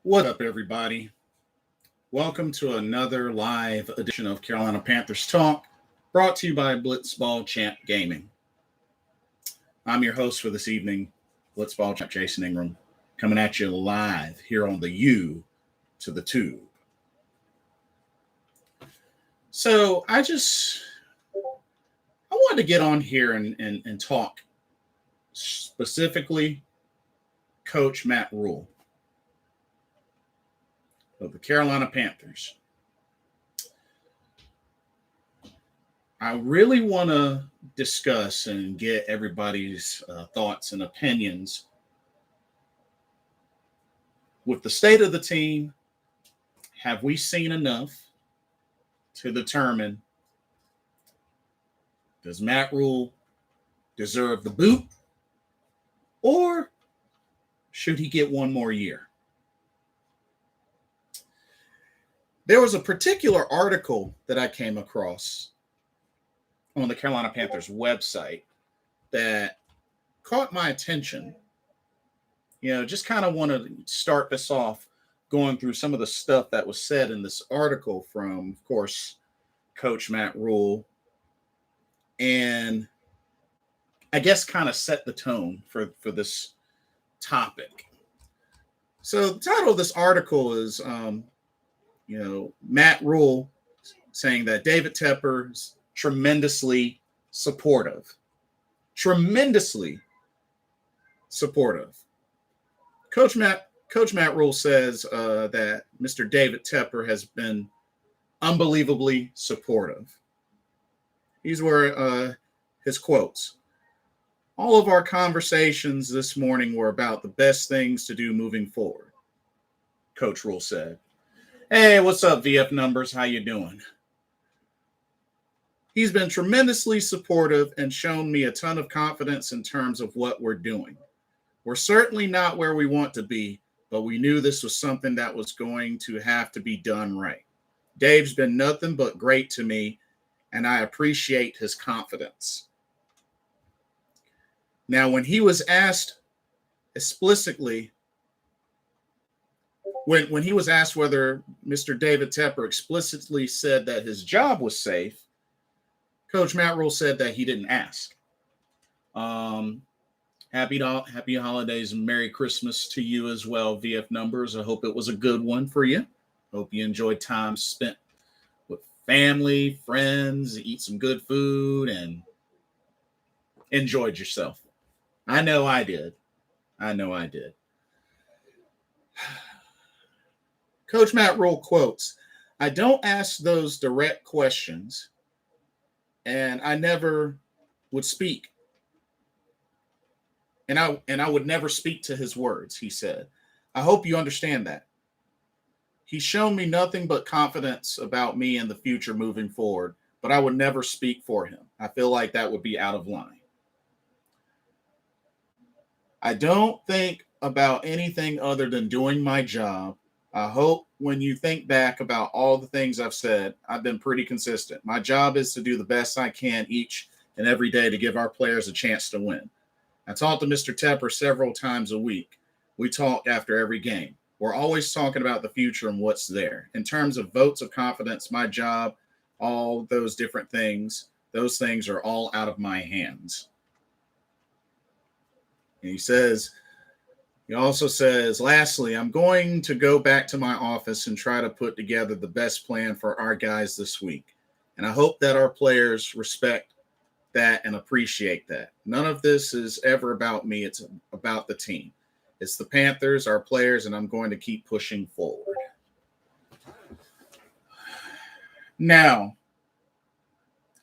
What up, everybody? Welcome to another live edition of Carolina Panthers Talk, brought to you by Blitzball Champ Gaming. I'm your host for this evening, Blitzball Champ Jason Ingram, coming at you live here on the U to the Tube. So I wanted to get on here and talk specifically Coach Matt Rhule of the Carolina Panthers. I really want to discuss and get everybody's thoughts and opinions with the state of the team. Have we seen enough to determine, does Matt Rhule deserve the boot, or should he get one more year? There was a particular article that I came across on the Carolina Panthers website that caught my attention. Just kind of want to start this off going through some of the stuff that was said in this article from, of course, Coach Matt Rhule, and I guess kind of set the tone for this topic. So the title of this article is Matt Rhule saying that David Tepper is tremendously supportive. Tremendously supportive. Coach Matt Rhule says that Mr. David Tepper has been unbelievably supportive. These were his quotes. All of our conversations this morning were about the best things to do moving forward, Coach Rhule said. Hey, what's up, VF Numbers? How you doing? He's been tremendously supportive and shown me a ton of confidence in terms of what we're doing. We're certainly not where we want to be, but we knew this was something that was going to have to be done right. Dave's been nothing but great to me, and I appreciate his confidence. Now, when he was asked explicitly, when he was asked whether Mr. David Tepper explicitly said that his job was safe, Coach Matt Rhule said that he didn't ask. Happy holidays and Merry Christmas to you as well, VF Numbers. I hope it was a good one for you. Hope you enjoyed time spent with family, friends, eat some good food, and enjoyed yourself. I know I did. Coach Matt Rhule quotes, "I don't ask those direct questions, and I never would speak. And I would never speak to his words," he said. "I hope you understand that. He's shown me nothing but confidence about me in the future moving forward, but I would never speak for him. I feel like that would be out of line. I don't think about anything other than doing my job. I hope when you think back about all the things I've said, I've been pretty consistent. My job is to do the best I can each and every day to give our players a chance to win. I talk to Mr. Tepper several times a week. We talk after every game. We're always talking about the future and what's there. In terms of votes of confidence, my job, all those different things, those things are all out of my hands." And he also says, "Lastly, I'm going to go back to my office and try to put together the best plan for our guys this week. And I hope that our players respect that and appreciate that. None of this is ever about me. It's about the team. It's the Panthers, our players, and I'm going to keep pushing forward." Now,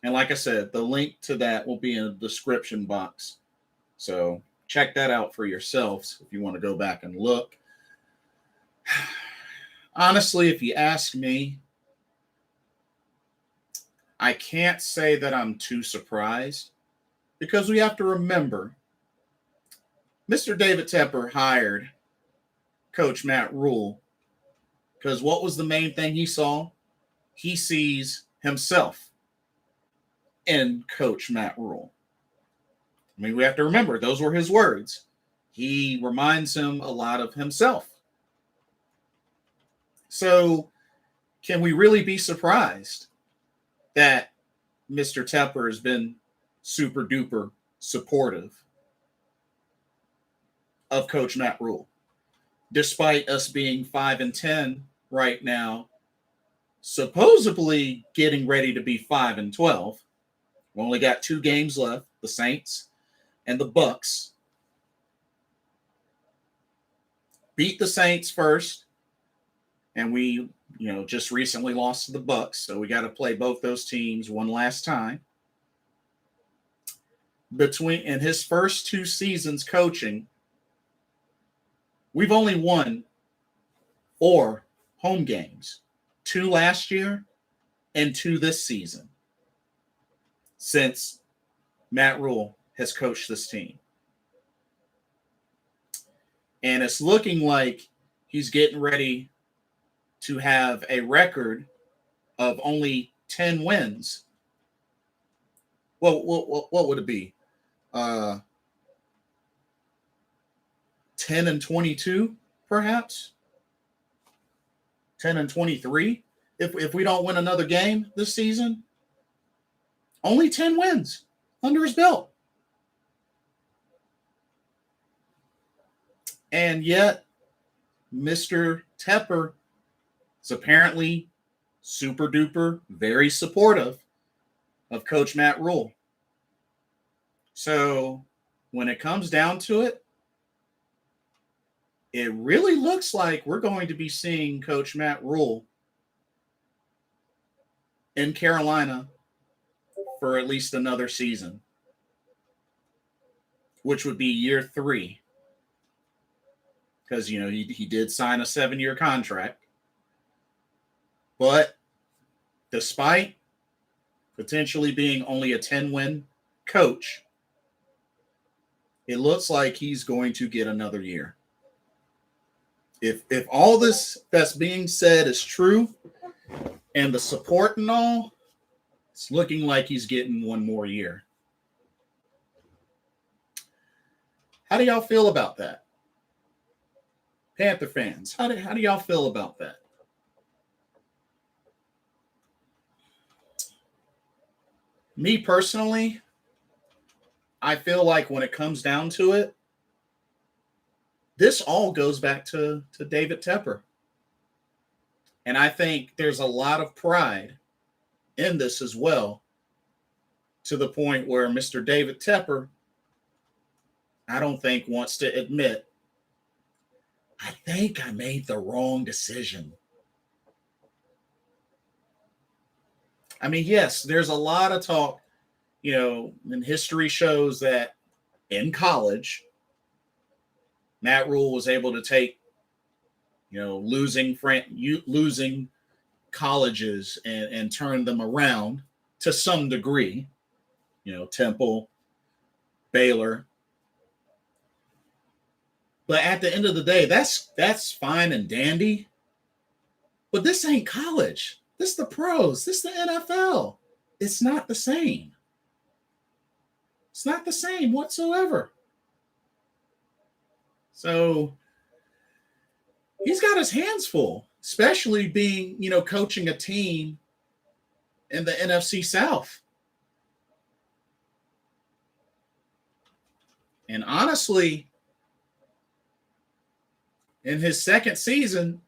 and like I said, the link to that will be in the description box. So check that out for yourselves if you want to go back and look. Honestly, if you ask me, I can't say that I'm too surprised, because we have to remember Mr. David Tepper hired Coach Matt Rhule because what was the main thing he saw? He sees himself in Coach Matt Rhule. I mean, we have to remember, those were his words. He reminds him a lot of himself. So can we really be surprised that Mr. Tepper has been super duper supportive of Coach Matt Rhule, despite us being 5-10 right now, supposedly getting ready to be 5-12. We only got 2 games left: the Saints and the Bucks. Beat the Saints first, and we, just recently lost to the Bucks, so we got to play both those teams one last time. In his first 2 seasons coaching, we've only won 4 home games, 2 last year and 2 this season, since Matt Rhule has coached this team. And it's looking like he's getting ready to have a record of only 10 wins. Well, what would it be? 10-22, perhaps? 10-23? If we don't win another game this season? Only 10 wins under his belt. And yet, Mr. Tepper is apparently super duper very supportive of Coach Matt Rhule. So when it comes down to it, it really looks like we're going to be seeing Coach Matt Rhule in Carolina for at least another season, which would be year 3. Because, he did sign a 7-year contract. But despite potentially being only a 10-win coach, it looks like he's going to get another year. If all this that's being said is true, and the support and all, it's looking like he's getting one more year. How do y'all feel about that? Panther fans, how do y'all feel about that? Me personally, I feel like when it comes down to it, this all goes back to David Tepper. And I think there's a lot of pride in this as well, to the point where Mr. David Tepper, I don't think, wants to admit, I think I made the wrong decision. I mean, yes, there's a lot of talk, and history shows that in college, Matt Rhule was able to take, losing colleges and turn them around to some degree. Temple, Baylor. But at the end of the day, that's fine and dandy. But this ain't college. This is the pros. This is the NFL. It's not the same. It's not the same whatsoever. So he's got his hands full, especially being, coaching a team in the NFC South. And honestly, in his second season,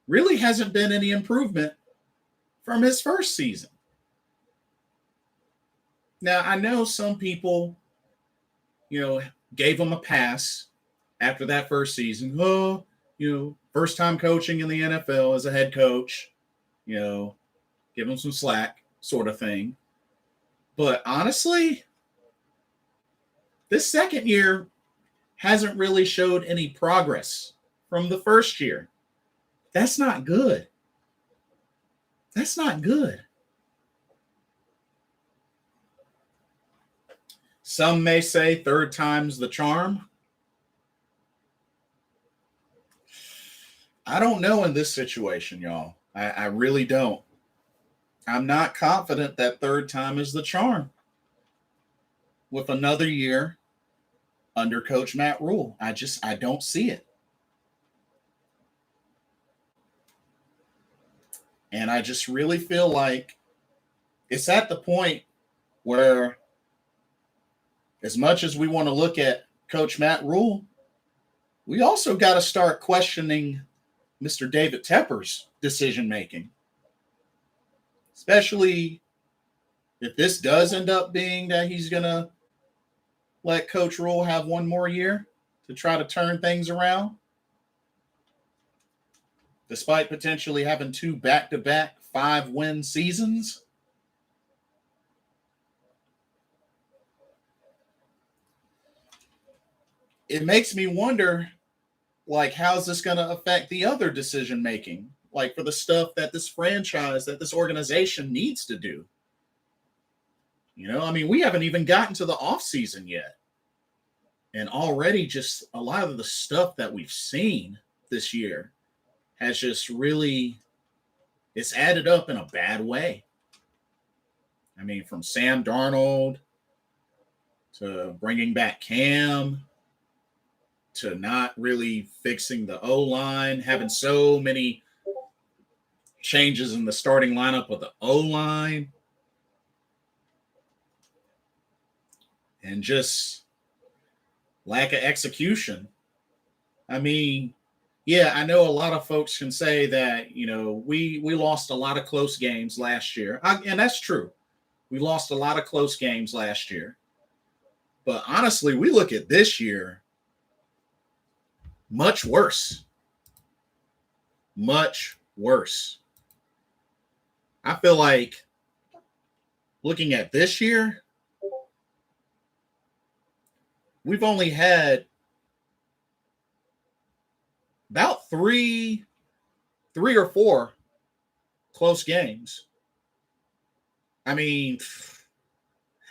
really hasn't been any improvement from his first season. Now, I know some people, gave him a pass after that first season. Oh, first time coaching in the NFL as a head coach, give him some slack, sort of thing. But honestly, this second year hasn't really showed any progress from the first year. That's not good. That's not good. Some may say third time's the charm. I don't know in this situation, y'all. I really don't. I'm not confident that third time is the charm with another year under Coach Matt Rhule. I don't see it. And I just really feel like it's at the point where, as much as we want to look at Coach Matt Rhule, we also got to start questioning Mr. David Tepper's decision making, especially if this does end up being that he's going to let Coach Rhule have one more year to try to turn things around, despite potentially having 2 back-to-back 5-win seasons. It makes me wonder, like, how's this going to affect the other decision making? Like, for the stuff that this franchise, that this organization needs to do. You know, I mean, we haven't even gotten to the offseason yet. And already just a lot of the stuff that we've seen this year has just really, it's added up in a bad way. I mean, from Sam Darnold to bringing back Cam to not really fixing the O-line, having so many changes in the starting lineup of the O-line, and just lack of execution. I mean, yeah, I know a lot of folks can say that, you know, we lost a lot of close games last year. And that's true. We lost a lot of close games last year. But honestly, we look at this year, much worse. Much worse. I feel like looking at this year, we've only had about three or four close games. I mean,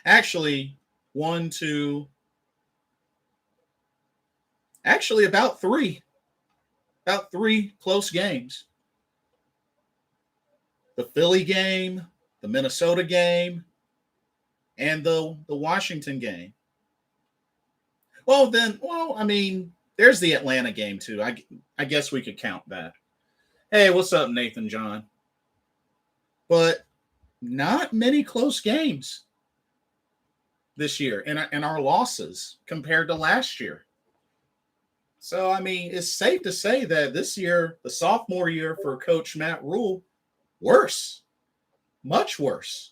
actually, about three close games. The Philly game, the Minnesota game, and the Washington game. I mean, there's the Atlanta game too. I guess we could count that. Hey, what's up, Nathan John? But not many close games this year in our losses compared to last year. So, I mean, it's safe to say that this year, the sophomore year for Coach Matt Rhule, worse, much worse.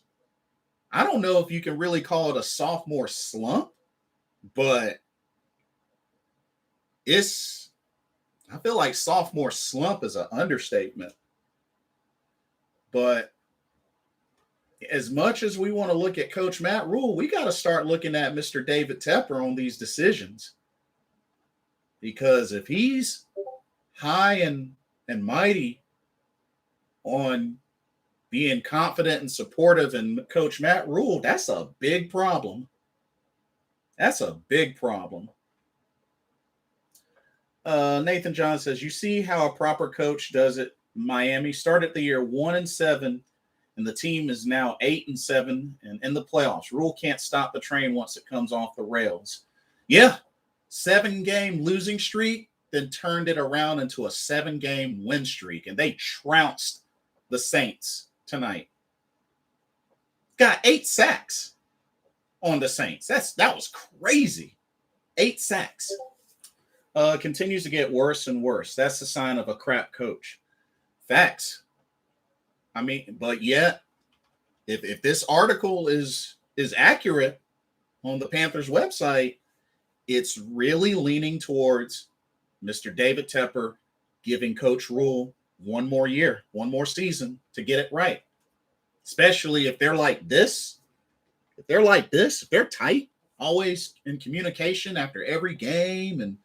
I don't know if you can really call it a sophomore slump, but I feel like sophomore slump is an understatement. But as much as we want to look at Coach Matt Rhule, we got to start looking at Mr. David Tepper on these decisions. Because if he's high and mighty on being confident and supportive in Coach Matt Rhule, that's a big problem. That's a big problem. Nathan John says, you see how a proper coach does it. Miami started the year 1-7, and the team is now 8-7 and in the playoffs. Rhule can't stop the train once it comes off the rails. Yeah, 7-game losing streak, then turned it around into a 7-game win streak, and they trounced the Saints tonight. Got 8 sacks on the Saints. That was crazy. 8 sacks. Continues to get worse and worse. That's the sign of a crap coach. Facts. I mean, but yet, if this article is accurate on the Panthers website, it's really leaning towards Mr. David Tepper giving Coach Rhule one more year, one more season to get it right. Especially if they're like this. If they're tight, always in communication after every game and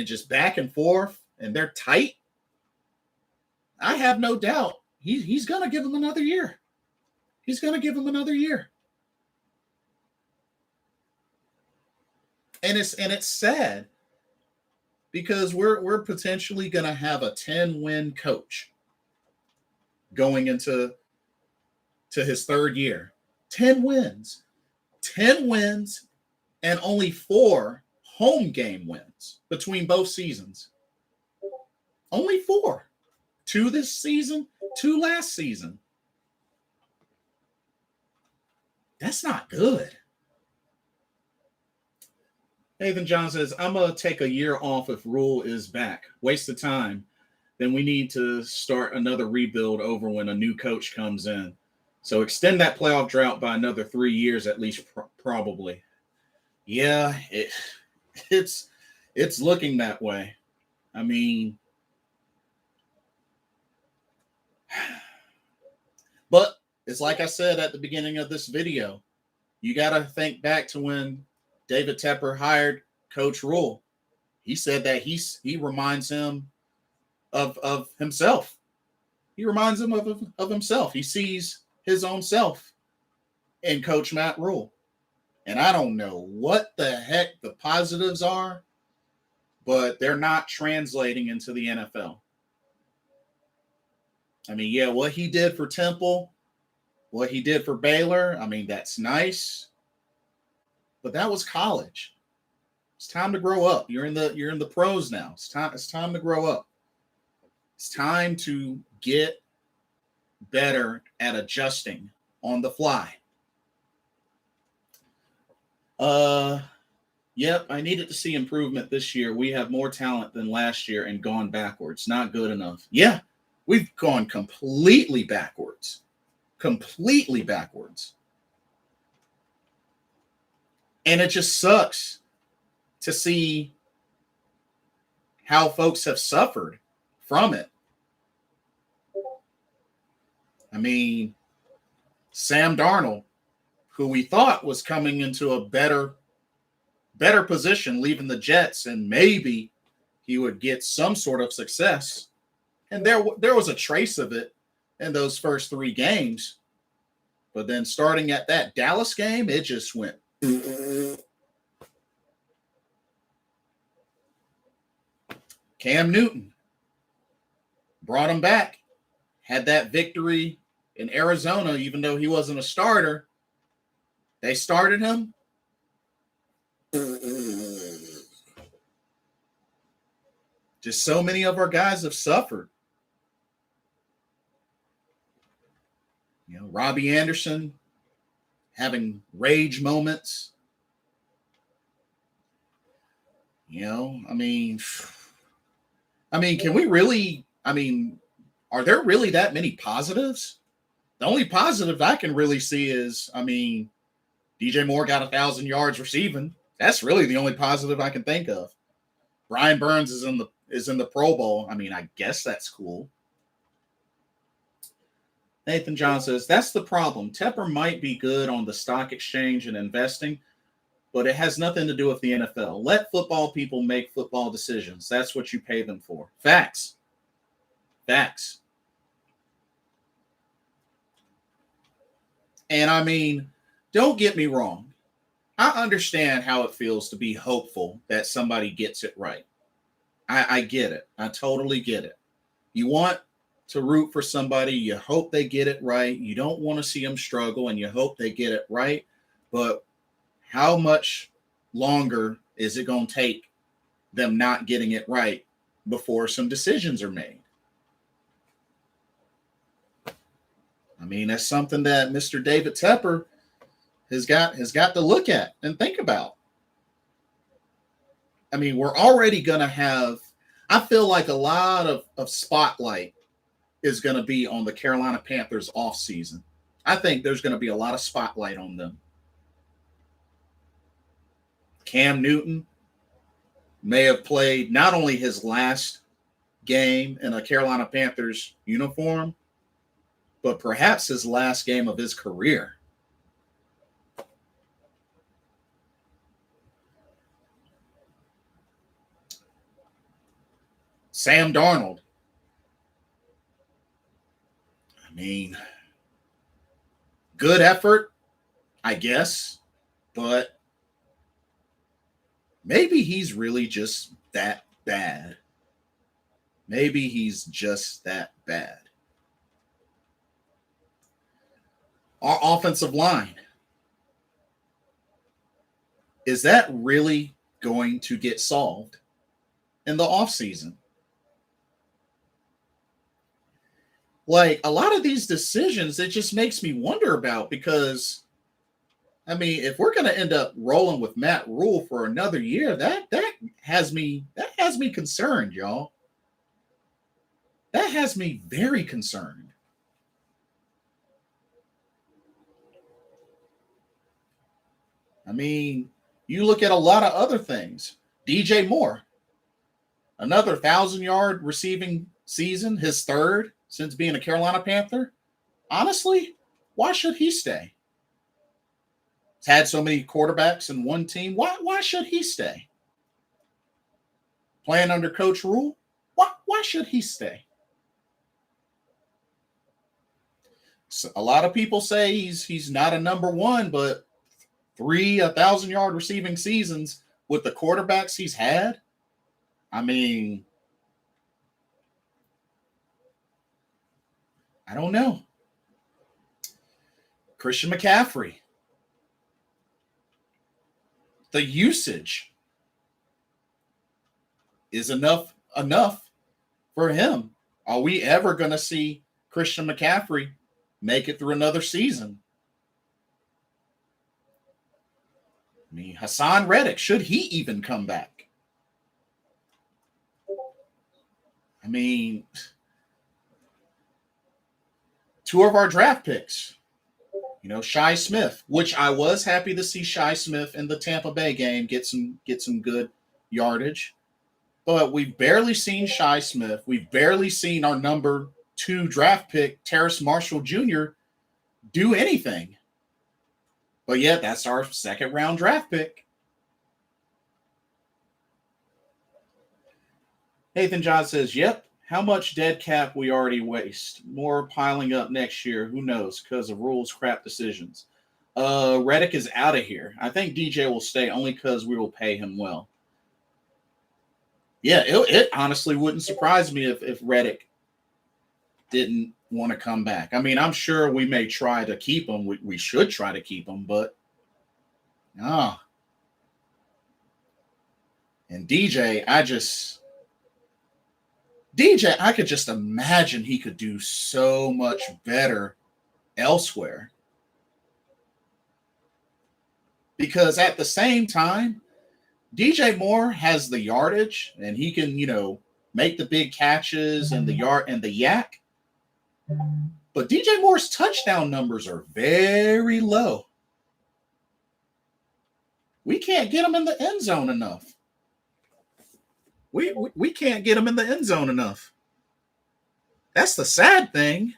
just back and forth, and they're tight, I have no doubt he's going to give them another year. He's going to give them another year. And it's sad because we're potentially going to have a 10-win coach going into his third year. 10 wins. 10 wins and only 4 home game wins between both seasons. Only 4. 2 this season, 2 last season. That's not good. Nathan John says, I'm going to take a year off if Rhule is back. Waste of time. Then we need to start another rebuild over when a new coach comes in. So extend that playoff drought by another 3 years at least, probably. Yeah, it's looking that way. I mean, but it's like I said at the beginning of this video. You got to think back to when David Tepper hired Coach Rhule. He said that he reminds him of himself. He reminds him of himself. He sees his own self in Coach Matt Rhule. And I don't know what the heck the positives are, but they're not translating into the NFL. I mean, yeah, what he did for Temple, what he did for Baylor, I mean, that's nice. But that was college. It's time to grow up. You're in the pros now. It's time to grow up. It's time to get better at adjusting on the fly. Yep, I needed to see improvement this year. We have more talent than last year and gone backwards. Not good enough. Yeah, we've gone completely backwards. Completely backwards. And it just sucks to see how folks have suffered from it. I mean, Sam Darnold, who we thought was coming into a better position, leaving the Jets, and maybe he would get some sort of success. And there was a trace of it in those first 3 games. But then starting at that Dallas game, it just went. Cam Newton brought him back, had that victory in Arizona, even though he wasn't a starter. They started him. Just so many of our guys have suffered. You know, Robbie Anderson having rage moments. You know, I mean, can we really, are there really that many positives? The only positive I can really see is, DJ Moore got 1,000 yards receiving. That's really the only positive I can think of. Brian Burns is in the Pro Bowl. I guess that's cool. Nathan John says, that's the problem. Tepper might be good on the stock exchange and investing, but it has nothing to do with the NFL. Let football people make football decisions. That's what you pay them for. Facts. And don't get me wrong. I understand how it feels to be hopeful that somebody gets it right. I get it. I totally get it. You want to root for somebody. You hope they get it right. You don't want to see them struggle, and you hope they get it right. But how much longer is it going to take them not getting it right before some decisions are made? That's something that Mr. David Tepper has got to look at and think about. We're already going to have, I feel like a lot of spotlight is going to be on the Carolina Panthers offseason. I think there's going to be a lot of spotlight on them. Cam Newton may have played not only his last game in a Carolina Panthers uniform, but perhaps his last game of his career. Sam Darnold. Good effort, I guess, but maybe he's really just that bad. Maybe he's just that bad. Our offensive line. Is that really going to get solved in the offseason? Like a lot of these decisions, it just makes me wonder about because I mean, if we're going to end up rolling with Matt Rhule for another year, that has me concerned, y'all. That has me very concerned. I mean, you look at a lot of other things. DJ Moore, another 1,000-yard receiving season, his third since being a Carolina Panther. Honestly, why should he stay? He's had so many quarterbacks in one team. Why should he stay? Playing under Coach Rhule, why should he stay? So a lot of people say he's not a number one, but 3 1,000-yard receiving seasons with the quarterbacks he's had. I mean, I don't know. Christian McCaffrey. The usage is enough for him. Are we ever going to see Christian McCaffrey make it through another season? I mean, Hassan Reddick, should he even come back? I mean, 2 of our draft picks, Shi Smith, which I was happy to see Shi Smith in the Tampa Bay game get some good yardage. But we've barely seen Shi Smith. We've barely seen our number 2 draft pick, Terrace Marshall Jr., do anything. But yet, that's our 2nd round draft pick. Nathan John says, yep, how much dead cap we already waste. More piling up next year. Who knows? Because of Rhule's crap decisions. Reddick is out of here. I think DJ will stay only because we will pay him well. Yeah, it honestly wouldn't surprise me if Reddick didn't want to come back. I mean, I'm sure we may try to keep him. We should try to keep him, but And DJ, I could just imagine he could do so much better elsewhere. Because at the same time, DJ Moore has the yardage and he can, make the big catches and the yard and the yak. But DJ Moore's touchdown numbers are very low. We can't get him in the end zone enough. We can't get him in the end zone enough. That's the sad thing.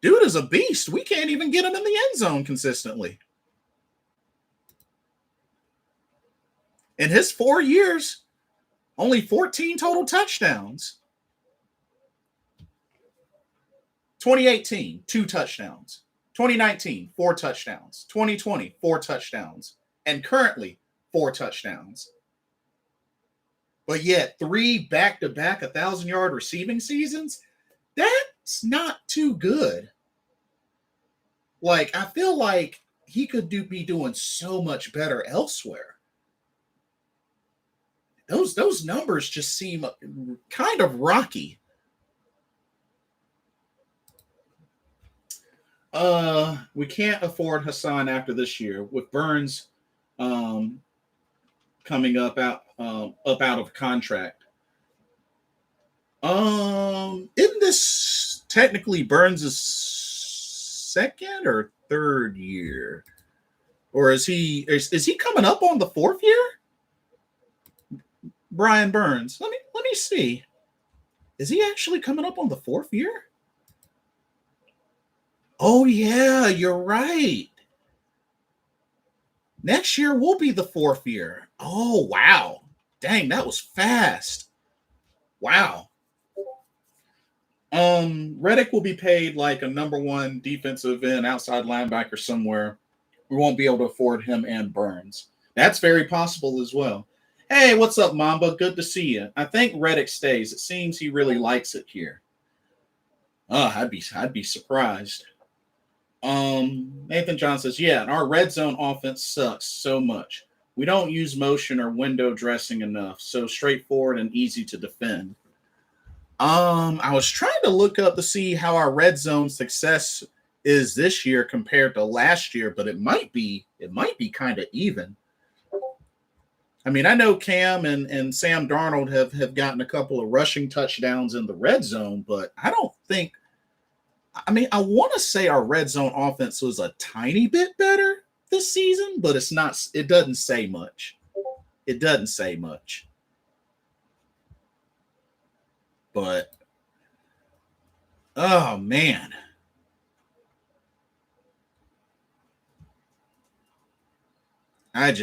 Dude is a beast. We can't even get him in the end zone consistently. In his 4 years, only 14 total touchdowns. 2018, 2 touchdowns. 2019, 4 touchdowns. 2020, 4 touchdowns. And currently, 4 touchdowns. But yet, 3 back-to-back 1,000-yard receiving seasons, that's not too good. Like, I feel like he could be doing so much better elsewhere. Those numbers just seem kind of rocky. We can't afford Hassan after this year with Burns coming up out of contract. Isn't this technically Burns' 2nd or 3rd year? Or is he coming up on the 4th year? Brian Burns. Let me see. Is he actually coming up on the 4th year? Oh yeah, you're right. Next year will be the 4th year. Oh wow. Dang, that was fast. Wow. Reddick will be paid like a number 1 defensive end, outside linebacker somewhere. We won't be able to afford him and Burns. That's very possible as well. Hey, what's up, Mamba? Good to see you. I think Reddick stays. It seems he really likes it here. I'd be surprised. Nathan John says, yeah, our red zone offense sucks so much. We don't use motion or window dressing enough, so straightforward and easy to defend. I was trying to look up to see how our red zone success is this year compared to last year, but it might be kind of even. I mean, I know Cam and Sam Darnold have gotten a couple of rushing touchdowns in the red zone, but I don't think, I mean, I want to say our red zone offense was a tiny bit better this season, but it's not, it doesn't say much. It doesn't say much. But, oh man. And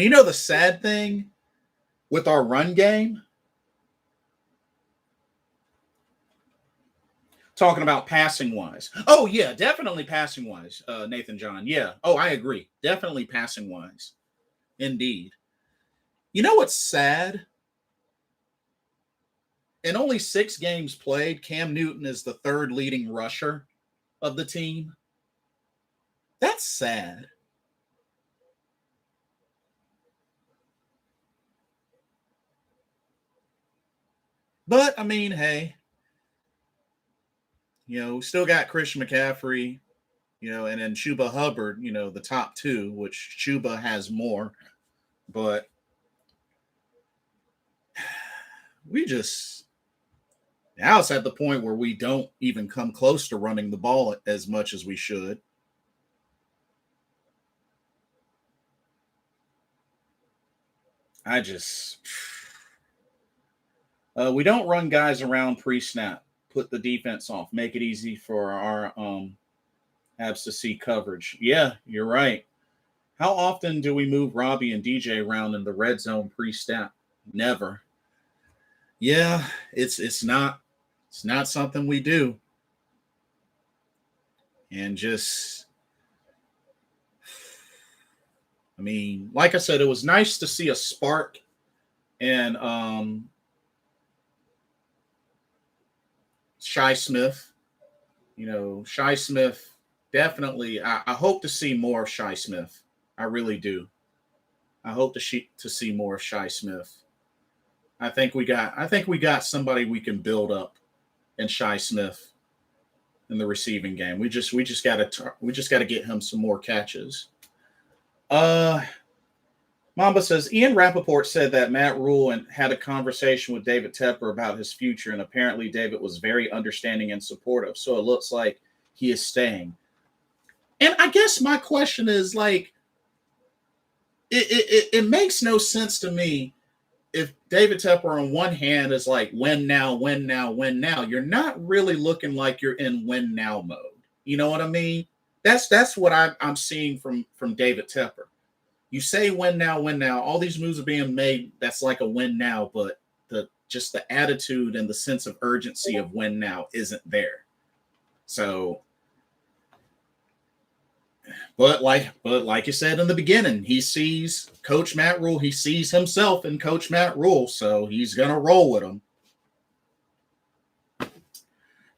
you know the sad thing with our run game? Talking about passing wise. Oh, yeah, definitely passing wise, Nathan John. Yeah. Oh, I agree. Definitely passing wise. Indeed. You know what's sad? In only 6 games played, Cam Newton is the 3rd leading rusher of the team. That's sad. But, I mean, hey, still got Christian McCaffrey, and then Chuba Hubbard, the top 2, which Chuba has more. But now it's at the point where we don't even come close to running the ball as much as we should. We don't run guys around pre-snap, put the defense off, make it easy for our abs to see coverage. Yeah, you're right. How often do we move Robbie and DJ around in the red zone pre-snap? Never. Yeah, it's not something we do. And I mean, like I said, it was nice to see a spark and Shi Smith. Shi Smith definitely. I hope to see more of Shi Smith. I really do. I hope to see more of Shi Smith. I think we got somebody we can build up in Shi Smith in the receiving game. We just got to get him some more catches. Mamba says Ian Rappaport said that Matt Rhule had a conversation with David Tepper about his future, and apparently David was very understanding and supportive. So it looks like he is staying. And I guess my question is, like, it makes no sense to me if David Tepper on one hand is like win now, win now, win now. You're not really looking like you're in win now mode. You know what I mean? That's what I'm seeing from David Tepper. You say win now, win now. All these moves are being made. That's like a win now, but the attitude and the sense of urgency of win now isn't there. So, but like you said in the beginning, he sees Coach Matt Rhule. He sees himself in Coach Matt Rhule, so he's gonna roll with him.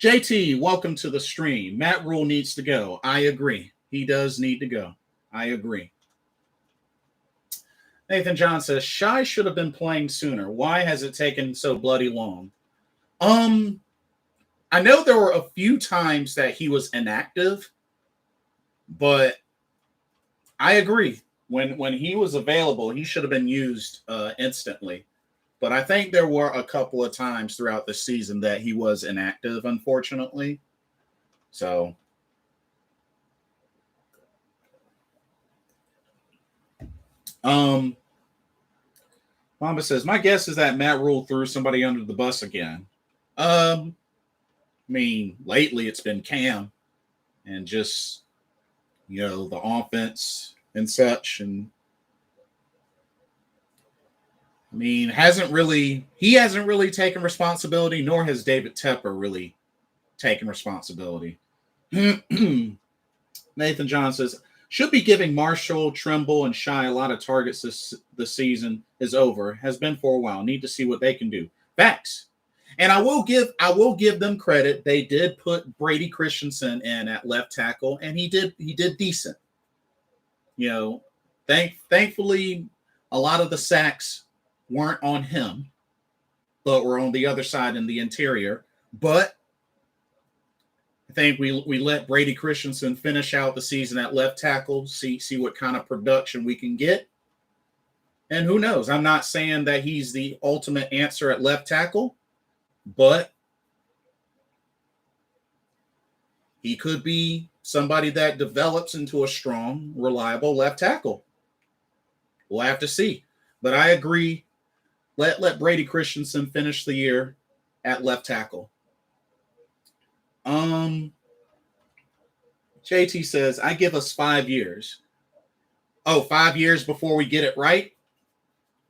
JT, welcome to the stream. Matt Rhule needs to go. I agree. He does need to go. I agree. Nathan John says, Shi should have been playing sooner. Why has it taken so bloody long? I know there were a few times that he was inactive, but I agree. When he was available, he should have been used instantly. But I think there were a couple of times throughout the season that he was inactive, unfortunately. So, Mamba says, my guess is that Matt Rhule threw somebody under the bus again. I mean, lately it's been Cam and just, the offense and such. And I mean, he hasn't really taken responsibility, nor has David Tepper really taken responsibility. Nathan John says, should be giving Marshall, Trimble, and Shi a lot of targets this season is over. Has been for a while. Need to see what they can do. Facts. And I will give them credit. They did put Brady Christensen in at left tackle, and he did decent. Thankfully, a lot of the sacks weren't on him, but were on the other side in the interior. But I think we let Brady Christensen finish out the season at left tackle, see what kind of production we can get. And who knows? I'm not saying that he's the ultimate answer at left tackle, but he could be somebody that develops into a strong, reliable left tackle. We'll have to see. But I agree. Let Brady Christensen finish the year at left tackle. JT says, I give us 5 years. Oh, 5 years before we get it right?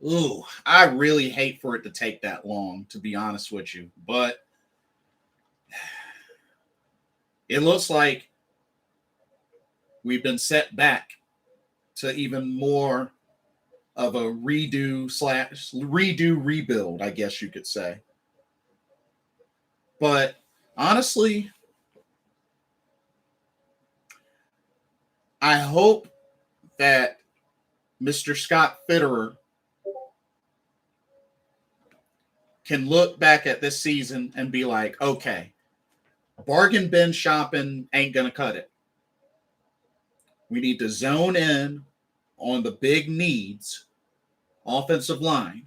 Ooh, I really hate for it to take that long, to be honest with you. But it looks like we've been set back to even more of a rebuild, I guess you could say. But honestly, I hope that Mr. Scott Fitterer can look back at this season and be like, okay, bargain bin shopping ain't going to cut it. We need to zone in on the big needs, offensive line.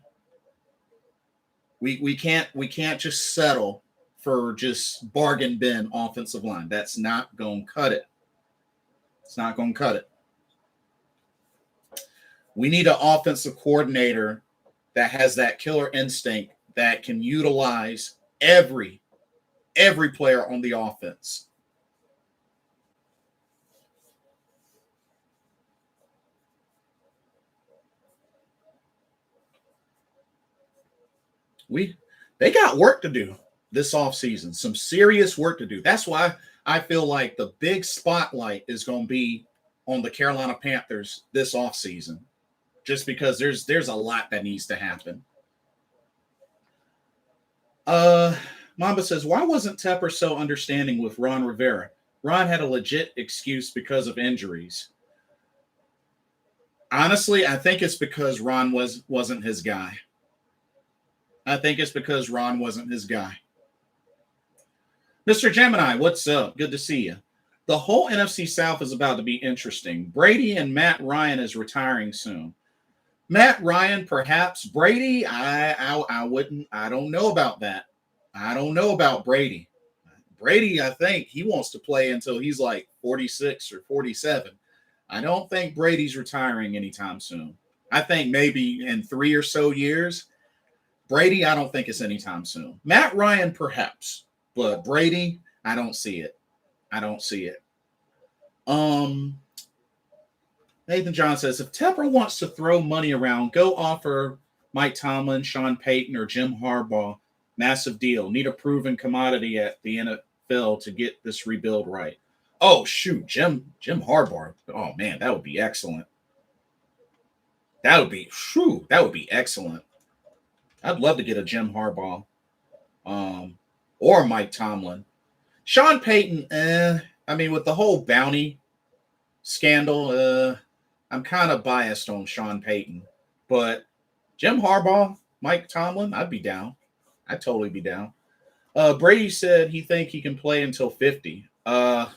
We can't just settle for just bargain bin offensive line. That's not going to cut it. It's not going to cut it. We need an offensive coordinator that has that killer instinct that can utilize every player on the offense. They got work to do this offseason, some serious work to do. That's why I feel like the big spotlight is going to be on the Carolina Panthers this offseason, just because there's a lot that needs to happen. Mamba says, why wasn't Tepper so understanding with Ron Rivera? Ron had a legit excuse because of injuries. Honestly, I think it's because Ron wasn't his guy. Mr. Gemini, what's up? Good to see you. The whole NFC South is about to be interesting. Brady and Matt Ryan is retiring soon. Matt Ryan, perhaps. Brady, I wouldn't. I don't know about that. I don't know about Brady. Brady, I think he wants to play until he's like 46 or 47. I don't think Brady's retiring anytime soon. I think maybe in 3 or so years. Brady, I don't think it's anytime soon. Matt Ryan, perhaps. But Brady, I don't see it. Nathan John says, if Tepper wants to throw money around, go offer Mike Tomlin, Sean Payton, or Jim Harbaugh. Massive deal. Need a proven commodity at the NFL to get this rebuild right. Oh, shoot. Jim Harbaugh. Oh, man, that would be excellent. That would be excellent. I'd love to get a Jim Harbaugh or Mike Tomlin. Sean Payton, I mean, with the whole bounty scandal, I'm kind of biased on Sean Payton. But Jim Harbaugh, Mike Tomlin, I'd be down. I'd totally be down. Brady said he think he can play until 50. Or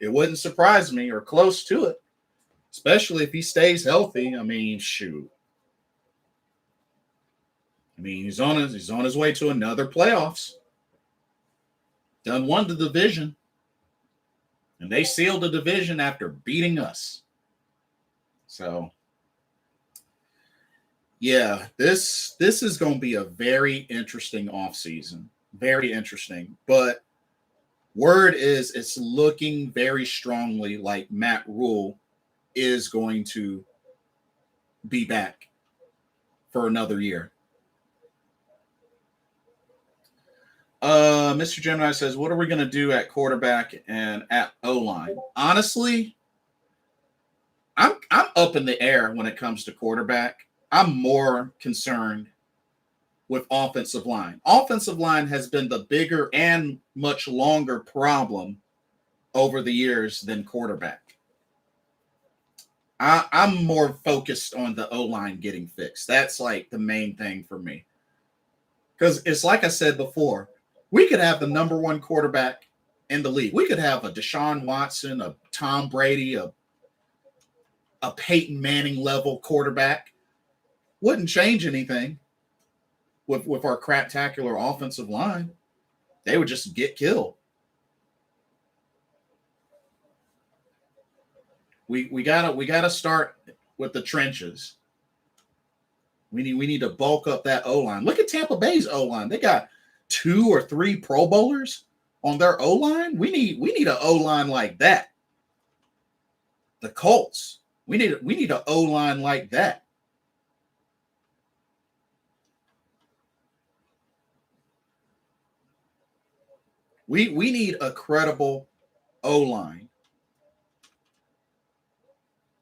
it wouldn't surprise me, or close to it. Especially if he stays healthy. I mean, shoot. I mean, he's on his way to another playoffs. Won the division. And they sealed the division after beating us. So, yeah, this is going to be a very interesting offseason. Very interesting. But word is it's looking very strongly like Matt Rhule is going to be back for another year. Mr. Gemini says, what are we going to do at quarterback and at O-line? Honestly, I'm up in the air when it comes to quarterback. I'm more concerned with offensive line. Offensive line has been the bigger and much longer problem over the years than quarterback. I'm more focused on the O-line getting fixed. That's like the main thing for me. Because it's like I said before, we could have the number one quarterback in the league. We could have a Deshaun Watson, a Tom Brady, a Peyton Manning level quarterback. Wouldn't change anything with our craptacular offensive line. They would just get killed. We gotta start with the trenches. We need to bulk up that O-line. Look at Tampa Bay's O-line. They got 2 or 3 Pro Bowlers on their O-line. We need an O-line like that. The Colts. We need an O-line like that. We need a credible O-line.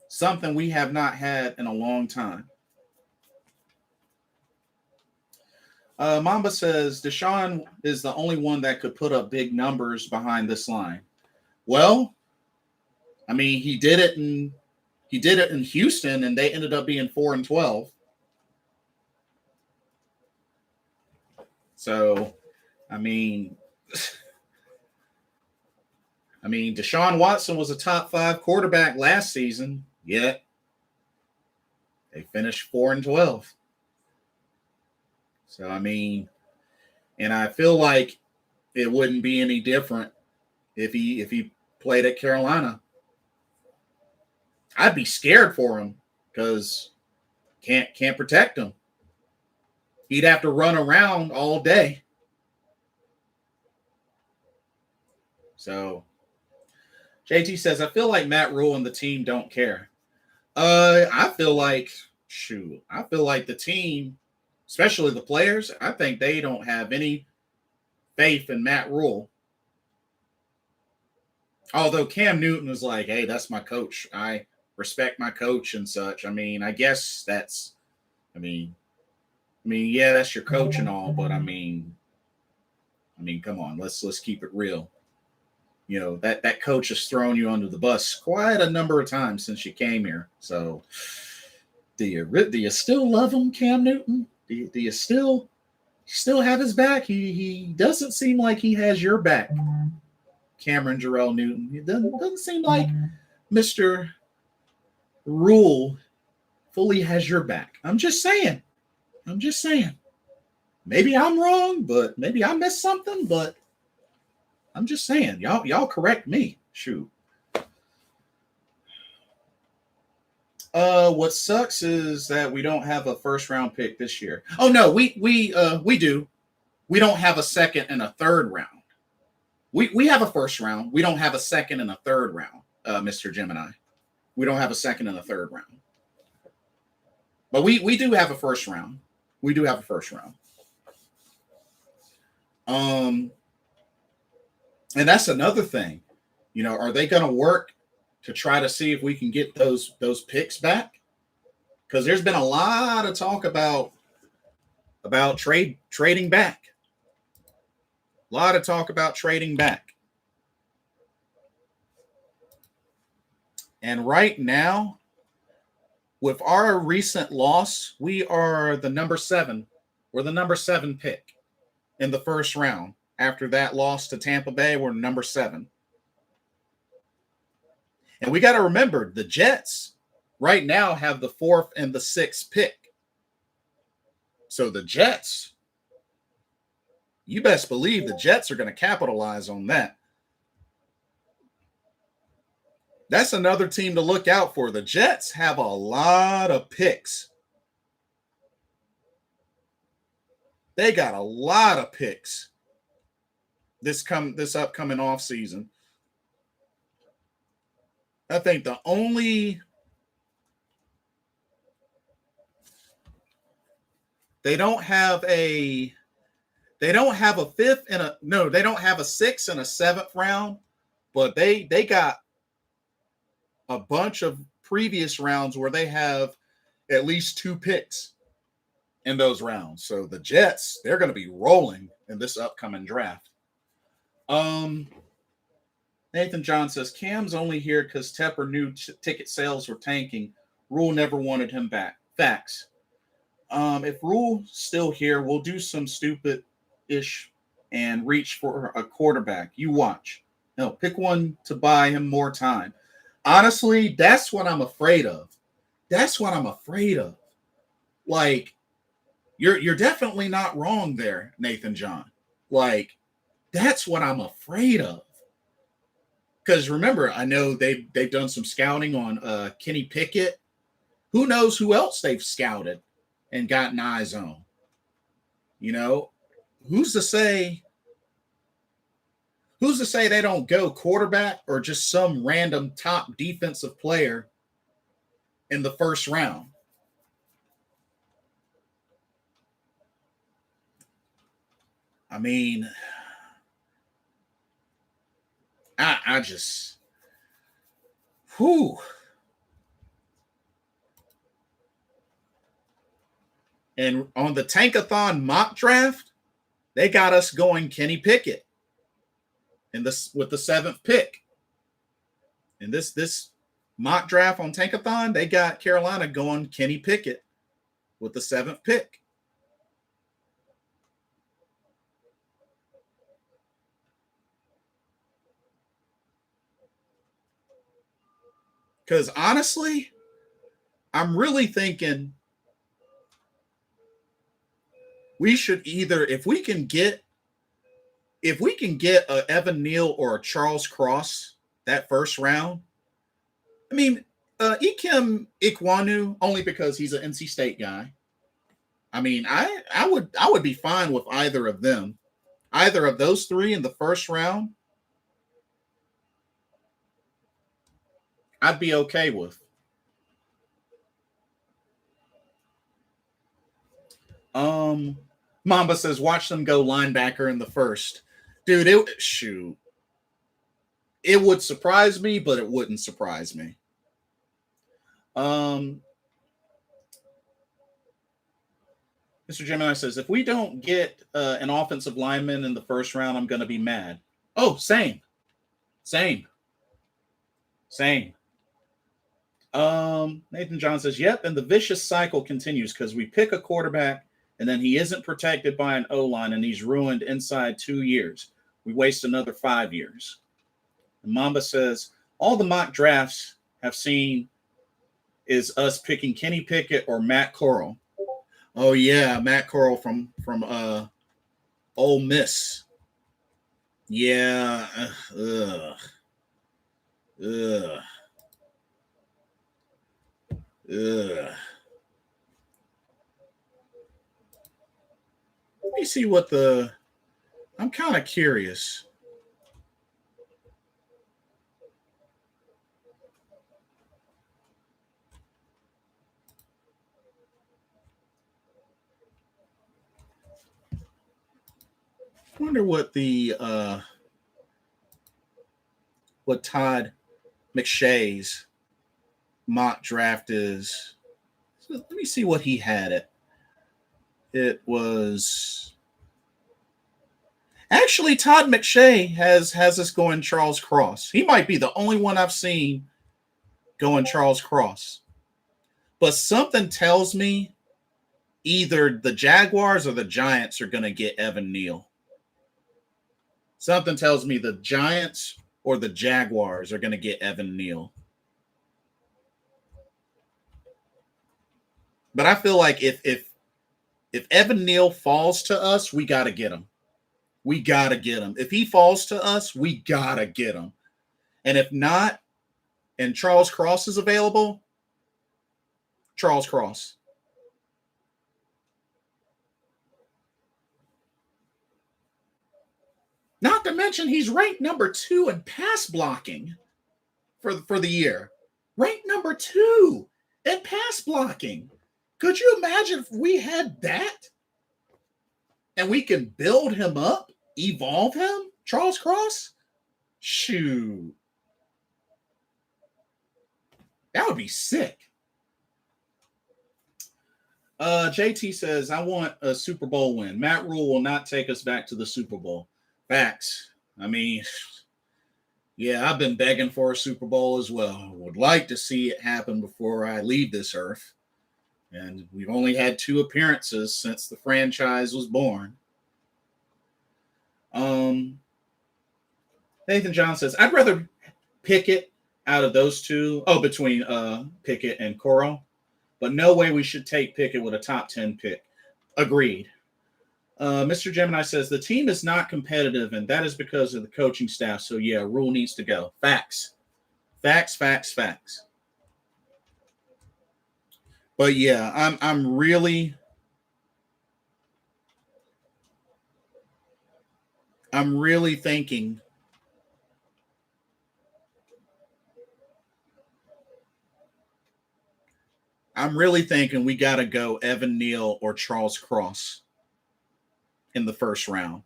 Something we have not had in a long time. Mamba says Deshaun is the only one that could put up big numbers behind this line. Well, I mean, he did it in Houston, and they ended up being 4-12. So, I mean, Deshaun Watson was a top 5 quarterback last season, yet they finished 4-12. So, I mean, and I feel like it wouldn't be any different if he played at Carolina. I'd be scared for him because can't protect him. He'd have to run around all day. So, JT says, I feel like Matt Rhule and the team don't care. I feel like the team, especially the players, I think they don't have any faith in Matt Rhule. Although Cam Newton is like, hey, that's my coach. I respect my coach and such. I mean, I guess that's, yeah, that's your coach and all, but I mean, come on, let's keep it real. You know, that coach has thrown you under the bus quite a number of times since you came here. So, do you still love him, Cam Newton? Do you still have his back? He doesn't seem like he has your back, Cameron Jarrell Newton. It doesn't seem like Mr. Rhule fully has your back. I'm just saying. Maybe I'm wrong, but maybe I missed something, but I'm just saying. Y'all correct me. Shoot. What sucks is that we don't have a first round pick this year. Oh no, we do. We don't have a second and a third round. We have a first round. We don't have a second and a third round, Mr. Gemini. We don't have a second and a third round. But we do have a first round. We do have a first round. And that's another thing. You know, are they going to work to try to see if we can get those picks back? Because there's been a lot of talk about trading back. A lot of talk about trading back. And right now, with our recent loss, we are the number 7. We're the number 7 pick in the first round. After that loss to Tampa Bay, we're number 7. And we got to remember, the Jets right now have the 4th and the 6th pick. So the Jets, you best believe the Jets are going to capitalize on that. That's another team to look out for. The Jets have a lot of picks. They got a lot of picks this upcoming offseason. I think the only they don't have a 5th and they don't have a 6th and a 7th round, but they got a bunch of previous rounds where they have at least 2 picks in those rounds. So the Jets, they're going to be rolling in this upcoming draft. Nathan John says, Cam's only here because Tepper knew ticket sales were tanking. Rhule never wanted him back. Facts. If Rhule's still here, we'll do some stupid-ish and reach for a quarterback. You watch. No, pick one to buy him more time. Honestly, that's what I'm afraid of. That's what I'm afraid of. Like, you're definitely not wrong there, Nathan John. Like, that's what I'm afraid of. Because remember, I know they've done some scouting on Kenny Pickett. Who knows who else they've scouted and gotten eyes on? You know, who's to say they don't go quarterback or just some random top defensive player in the first round? I mean, I just, whew. And on the Tankathon mock draft, they got us going Kenny Pickett in this with the 7th pick. In this mock draft on Tankathon, they got Carolina going Kenny Pickett with the 7th pick. Because honestly, I'm really thinking we should either, if we can get a Evan Neal or a Charles Cross that first round. I mean, Ikem Ikwanu, only because he's an NC State guy. I mean, I would be fine with either of them. Either of those three in the first round, I'd be okay with. Mamba says, watch them go linebacker in the first. Dude, it would surprise me, but it wouldn't surprise me. Mr. Gemini says, if we don't get an offensive lineman in the first round, I'm going to be mad. Oh, same. Nathan John says, yep, and the vicious cycle continues because we pick a quarterback and then he isn't protected by an O-line and he's ruined inside 2 years. We waste another 5 years. And Mamba says, all the mock drafts have seen is us picking Kenny Pickett or Matt Corral. Oh, yeah, Matt Corral from Ole Miss. Yeah. Ugh. Let me see what I'm kind of curious. I wonder what what Todd McShay's mock draft is. So let me see what he had it. It was actually Todd McShay has us going Charles Cross. He might be the only one I've seen going Charles Cross. But something tells me either the Jaguars or the Giants are going to get Evan Neal. Something tells me the Giants or the Jaguars are going to get Evan Neal. But I feel like if Evan Neal falls to us, we got to get him. We got to get him. If he falls to us, we got to get him. And if not, and Charles Cross is available, Charles Cross. Not to mention he's ranked number 2 in pass blocking for the year. Ranked number 2 in pass blocking. Could you imagine if we had that? And we can build him up, evolve him, Charles Cross? Shoot. That would be sick. JT says, I want a Super Bowl win. Matt Rhule will not take us back to the Super Bowl. Facts. I mean, Yeah, I've been begging for a Super Bowl as well. Would like to see it happen before I leave this earth. And we've only had 2 appearances since the franchise was born. Um, Nathan John says, I'd rather Pickett out of those two. Oh, between Pickett and Coral. But no way we should take Pickett with a top 10 pick. Agreed. Mr. Gemini says the team is not competitive, and that is because of the coaching staff. So yeah, Rhule needs to go. Facts. Facts, facts, facts. But yeah, I'm really thinking we got to go Evan Neal or Charles Cross in the first round.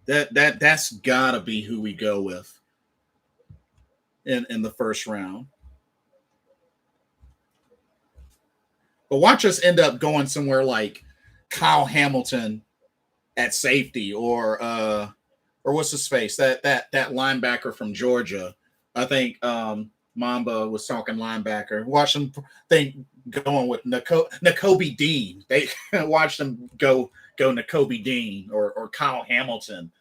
That's gotta be who we go with in the first round. But watch us end up going somewhere like Kyle Hamilton at safety, or what's his face? That linebacker from Georgia. I think Mamba was talking linebacker. Watch them think going with Nakobe Dean. They watch them go Nakobe Dean or Kyle Hamilton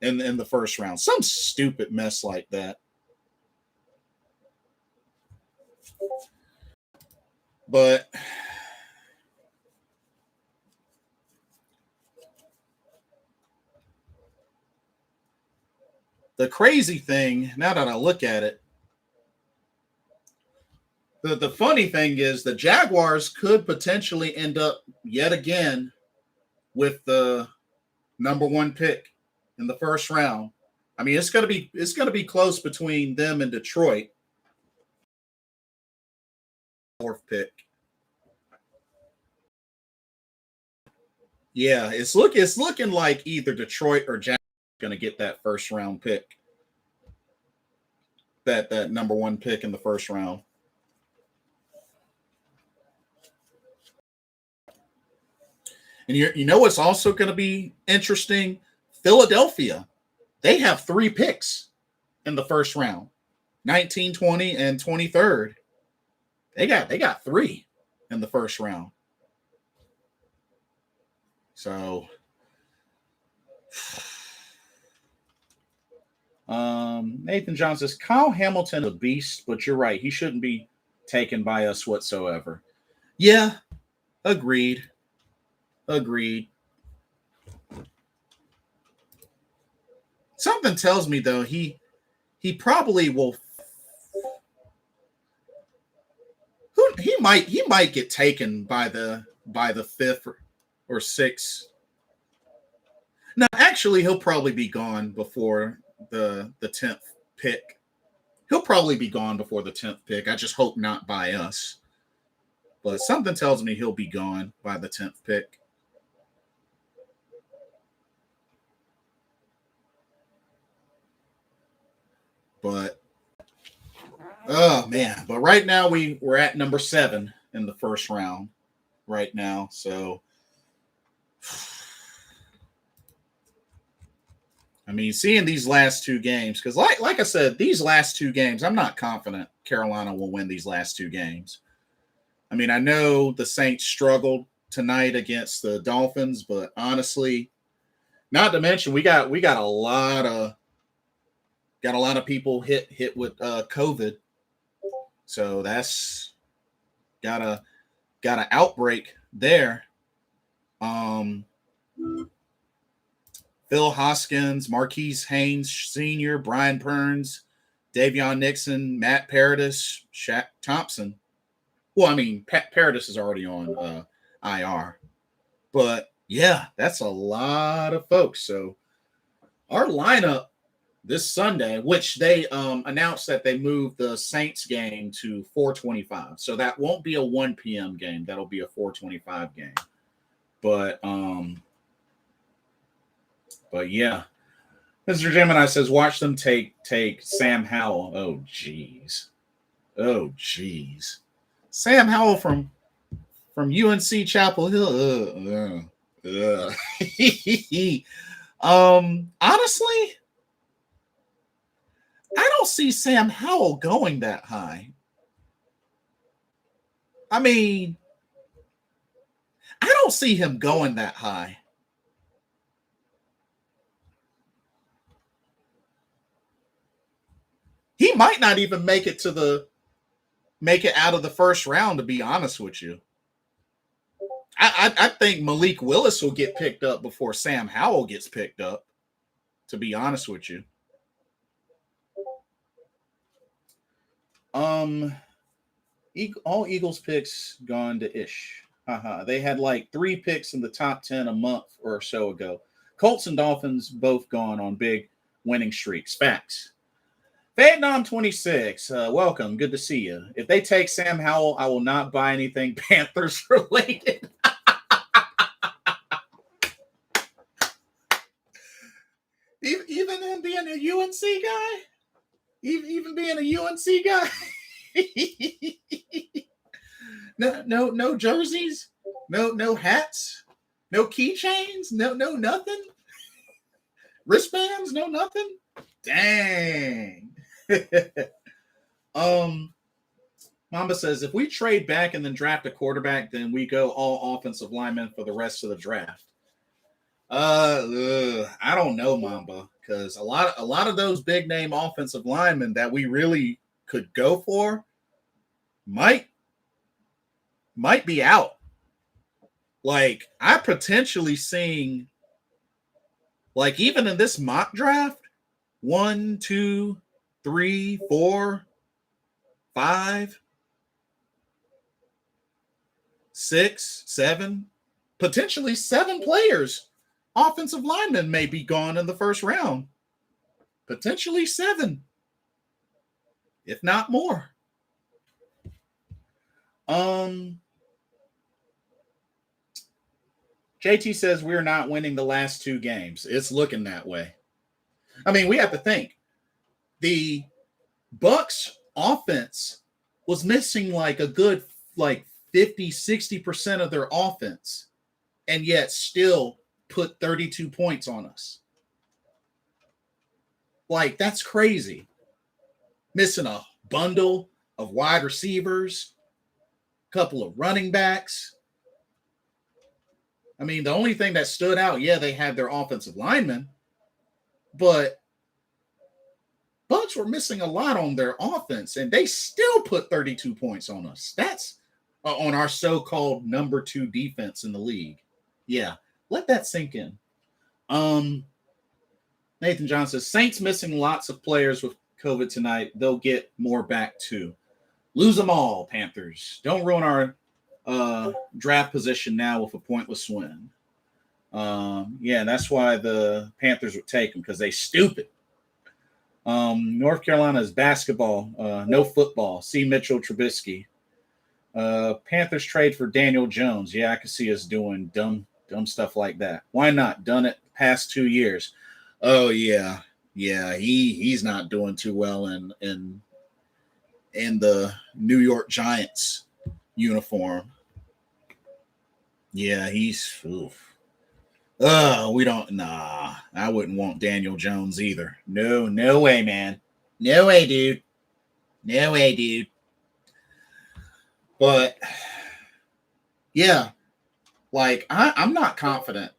in the first round. Some stupid mess like that. But the crazy thing, now that I look at it, the funny thing is the Jaguars could potentially end up yet again with the number 1 pick in the first round. I mean, it's gonna be close between them and Detroit. 4th pick. Yeah, it's looking like either Detroit or Jack going to get that first round pick. That number 1 pick in the first round. And you know what's also going to be interesting? Philadelphia. They have 3 picks in the first round. 19, 20, and 23rd. They got 3 in the first round. So Nathan John says Kyle Hamilton a beast, but you're right. He shouldn't be taken by us whatsoever. Yeah, agreed. Something tells me though he probably will. He might get taken by the 5th or 6th. No, actually, he'll probably be gone before the 10th pick. He'll probably be gone before the 10th pick. I just hope not by us. But something tells me he'll be gone by the 10th pick. But oh man, but right now we're at number 7 in the first round right now. So I mean, seeing these last 2 games, because like I said, these last 2 games, I'm not confident Carolina will win these last 2 games. I mean, I know the Saints struggled tonight against the Dolphins, but honestly, not to mention we got a lot of people hit with COVID, so that's got an outbreak there. Phil Hoskins, Marquise Haynes Sr., Brian Perns, Davion Nixon, Matt Paradis, Shaq Thompson. Well, I mean, Paradis is already on IR. But yeah, that's a lot of folks. So our lineup this Sunday, which they announced that they moved the Saints game to 4:25. So that won't be a 1 p.m. game. That'll be a 4:25 game. But yeah. Mr. Gemini says, watch them take Sam Howell. Oh, jeez. Sam Howell from from UNC Chapel Hill. Honestly, I don't see Sam Howell going that high. I mean, I don't see him going that high. He might not even make it out of the first round, to be honest with you. I think Malik Willis will get picked up before Sam Howell gets picked up, to be honest with you. All Eagles picks gone to ish. They had like 3 picks in the top 10 a month or so ago. Colts and Dolphins both gone on big winning streaks. Facts. Vietnam 26, welcome. Good to see you. If they take Sam Howell, I will not buy anything Panthers related. Even him being a UNC guy? Even being a UNC guy? No jerseys? No hats? No keychains? No nothing? Wristbands? No nothing? Dang. Mamba says, if we trade back and then draft a quarterback, then we go all offensive linemen for the rest of the draft. I don't know, Mamba, because a lot of those big name offensive linemen that we really could go for might be out. Like, I potentially seeing, like, even in this mock draft, 1, 2, 3, 4, 5, 6, 7, potentially 7 players. Offensive linemen may be gone in the first round. Potentially 7, if not more. JT says we're not winning the last 2 games. It's looking that way. I mean, we have to think. The Bucs offense was missing like a good 50-60% of their offense, and yet still put 32 points on us. Like, that's crazy. Missing a bundle of wide receivers, a couple of running backs. I mean, the only thing that stood out, yeah, they had their offensive linemen, but Bucs were missing a lot on their offense, and they still put 32 points on us. That's on our so-called number 2 defense in the league. Yeah, let that sink in. Nathan John says, Saints missing lots of players with COVID tonight. They'll get more back too. Lose them all, Panthers. Don't ruin our draft position now with a pointless win. Yeah, that's why the Panthers would take them, because they stupid. North Carolina is basketball, no football. See Mitchell Trubisky. Panthers trade for Daniel Jones. Yeah, I can see us doing dumb stuff like that. Why not? Done it past 2 years. Oh yeah. He's not doing too well in the New York Giants uniform. Yeah, he's. Oof. We don't. Nah, I wouldn't want Daniel Jones either. No way, man. No way, dude. But yeah, like I'm not confident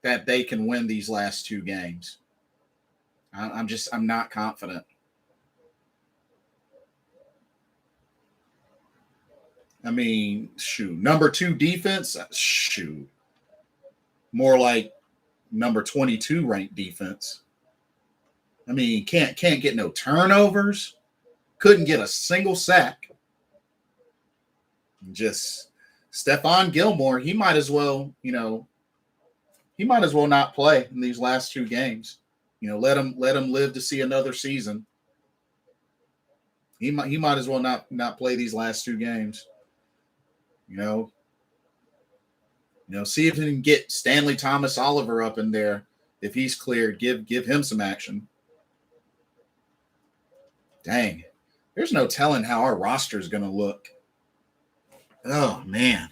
that they can win these last 2 games. I'm not confident. I mean, shoot, number 2 defense, shoot, more like number 22 ranked defense. I mean, can't get no turnovers, couldn't get a single sack. Just Stephon Gilmore, he might as well not play in these last 2 games. Let him live to see another season. He might as well not play these last 2 games. See if he can get Stanley Thomas Oliver up in there. If he's cleared, give him some action. Dang, there's no telling how our roster is going to look. Oh man,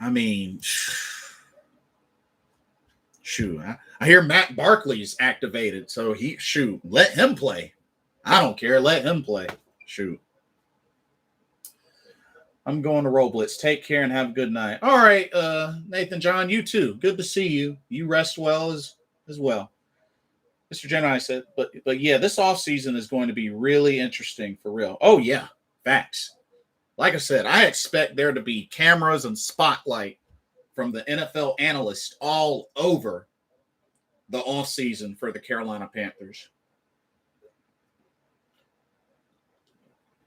I mean, shoot. I hear Matt Barkley's activated, so let him play. I don't care. Let him play. Shoot. I'm going to Roll Blitz. Take care and have a good night. All right, Nathan John, you too. Good to see you. You rest well as well. Mr. Jenner, said, but yeah, this offseason is going to be really interesting for real. Oh, yeah. Facts. Like I said, I expect there to be cameras and spotlight from the NFL analysts all over the offseason for the Carolina Panthers.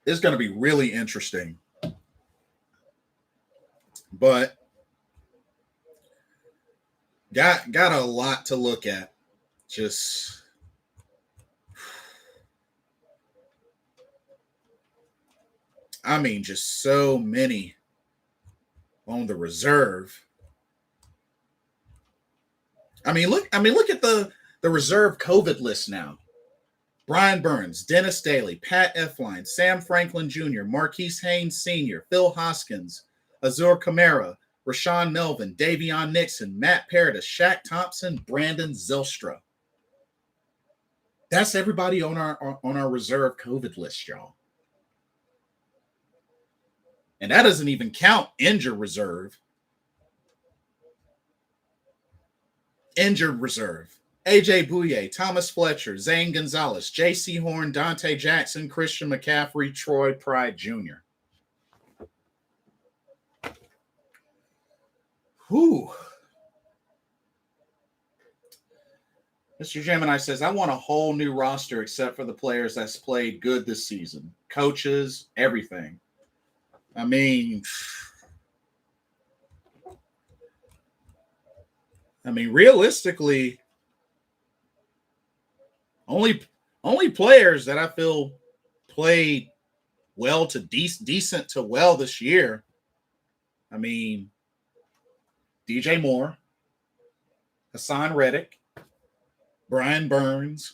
It's going to be really interesting. But got a lot to look at. Just so many on the reserve. Look at the reserve COVID list now. Brian Burns, Dennis Daly, Pat Elflein, Sam Franklin Jr., Marquise Haynes Sr., Phil Hoskins, Azur Kamara, Rashawn Melvin, Davion Nixon, Matt Paradis, Shaq Thompson, Brandon Zylstra. That's everybody on our reserve COVID list, y'all. And that doesn't even count injured reserve. Injured reserve. AJ Bouye, Thomas Fletcher, Zane Gonzalez, J.C. Horn, Dante Jackson, Christian McCaffrey, Troy Pride Jr. Whew. Mr. Gemini says, I want a whole new roster except for the players that's played good this season. Coaches, everything. Realistically, only players that I feel played well to decent to well this year. DJ Moore, Hassan Reddick, Brian Burns,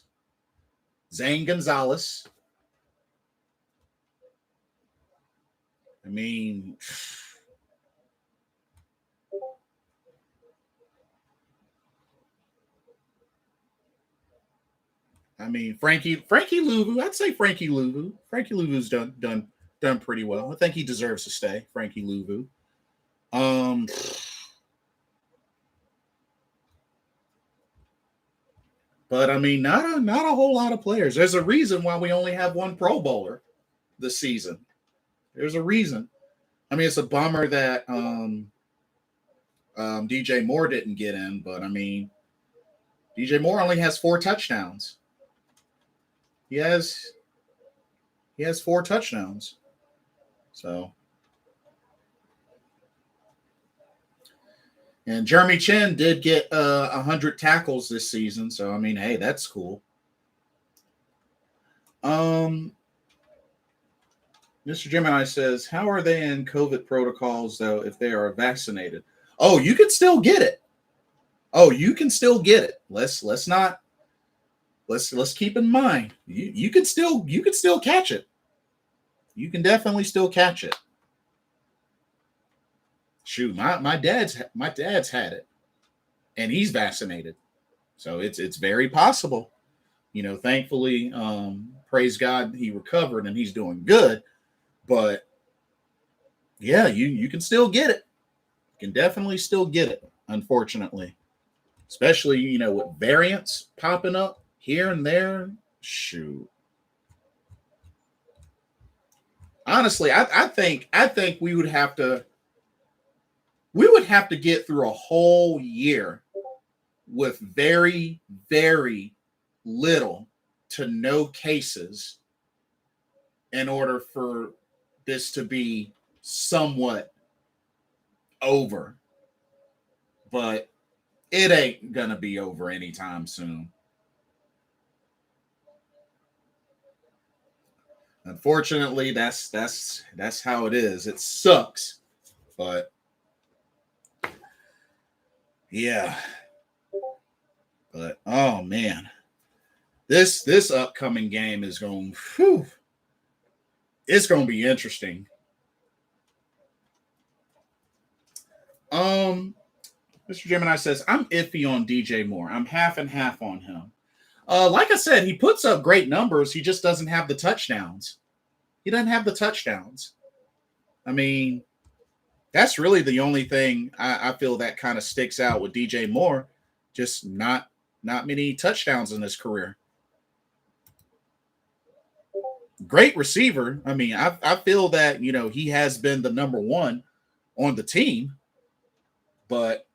Zane Gonzalez. Frankie Louvu. I'd say Frankie Louvu. Frankie Louvu's done pretty well. I think he deserves to stay. Frankie Louvu. But not a whole lot of players. There's a reason why we only have one Pro Bowler this season. There's a reason. It's a bummer that DJ Moore didn't get in, but DJ Moore only has 4 touchdowns. He has 4 touchdowns. So, and Jeremy Chin did get 100 tackles this season. So, hey, that's cool. Mr. Gemini says, how are they in COVID protocols, though, if they are vaccinated? Oh, you can still get it. Let's keep in mind, you can still catch it. You can definitely still catch it. Shoot, my dad's had it, and he's vaccinated, so it's very possible. Thankfully, praise God, he recovered and he's doing good. But yeah, you can still get it. You can definitely still get it, unfortunately. Especially, with variants popping up here and there. Shoot. Honestly, I think we would have to get through a whole year with very, very little to no cases in order for this to be somewhat over. But it ain't gonna be over anytime soon. Unfortunately, that's how it is. It sucks, but yeah. But oh man, this upcoming game is going. Whew, it's going to be interesting. Mr. Gemini says, I'm iffy on DJ Moore. I'm half and half on him. Like I said, he puts up great numbers. He just doesn't have the touchdowns. He doesn't have the touchdowns. I mean, that's really the only thing I feel that kind of sticks out with DJ Moore. Just not many touchdowns in his career. Great receiver. I mean, I feel that, he has been the number one on the team, but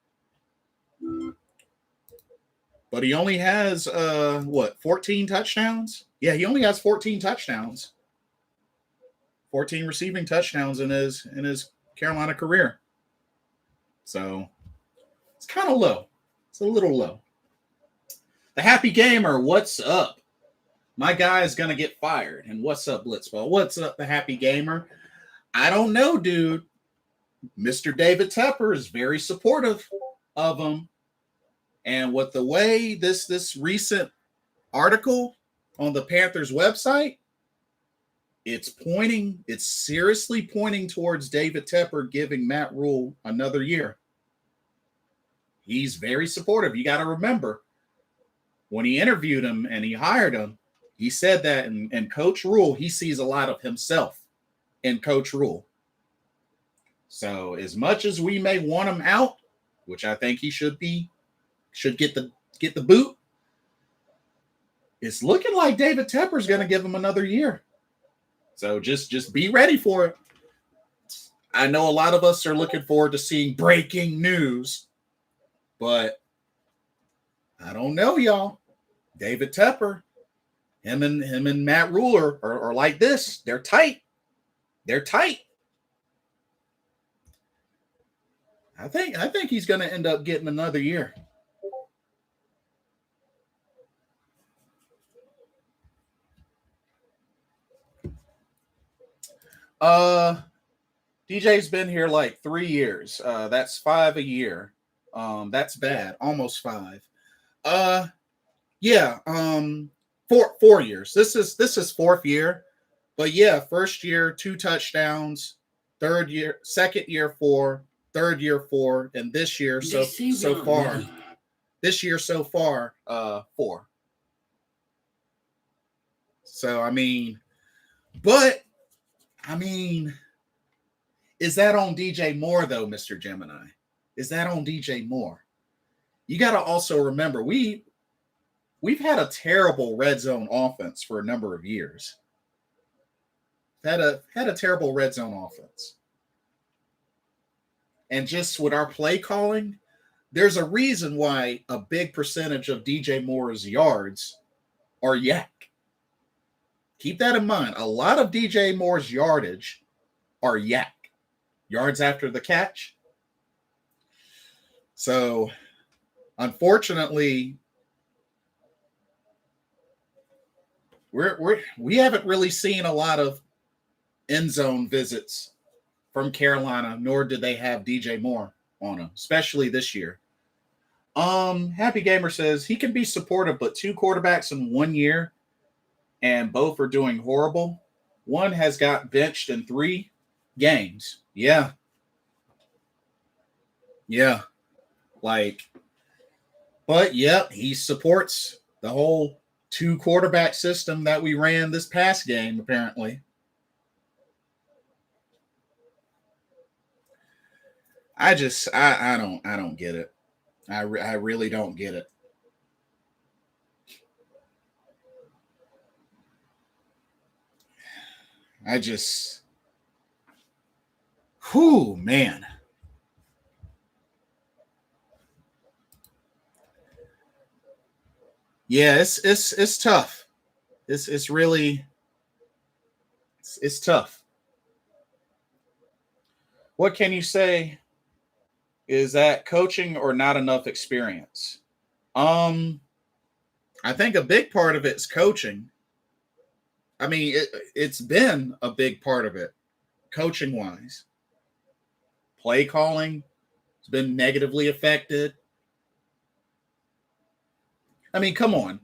he only has 14 touchdowns? Yeah, he only has 14 touchdowns. 14 receiving touchdowns in his Carolina career. So it's kind of low. It's a little low. The Happy Gamer, what's up? My guy is going to get fired. And what's up, Blitzball? What's up, the Happy Gamer? I don't know, dude. Mr. David Tepper is very supportive of him. And with the way this recent article on the Panthers website, it's seriously pointing towards David Tepper giving Matt Rhule another year. He's very supportive. You got to remember, when he interviewed him and he hired him, he said that in Coach Rhule, he sees a lot of himself in Coach Rhule. So as much as we may want him out, which I think he should get the boot, it's looking like David Tepper's going to give him another year. So just be ready for it. I know a lot of us are looking forward to seeing breaking news, but I don't know, y'all. David Tepper, him and Matt Rhule are like this. They're tight. They're tight. I think he's going to end up getting another year. DJ's been here like 3 years. That's 5 a year. That's bad. Almost 5. Yeah. 4 years. This is 4th year. But yeah, first year 2 touchdowns, second year 4, third year 4, and this year so far. This year so far 4. So I mean, is that on DJ Moore though, Mr. Gemini? Is that on DJ Moore? You got to also remember we've had a terrible red zone offense for a number of years. Had a terrible red zone offense. And just with our play calling, there's a reason why a big percentage of DJ Moore's yards are yak. Keep that in mind. A lot of DJ Moore's yardage are yak. Yards after the catch. So, unfortunately, we haven't really seen a lot of end zone visits from Carolina, nor did they have DJ Moore on them, especially this year. Happy Gamer says he can be supportive, but 2 quarterbacks in 1 year, and both are doing horrible. One has got benched in 3 games. Yeah. But yep, he supports the whole 2 quarterback system that we ran this past game, apparently. I don't get it. I really don't get it. Man. Yeah, it's tough. It's really tough. What can you say? Is that coaching or not enough experience? I think a big part of it's coaching. I mean, it's been a big part of it, coaching wise. Play calling has been negatively affected. I mean, come on.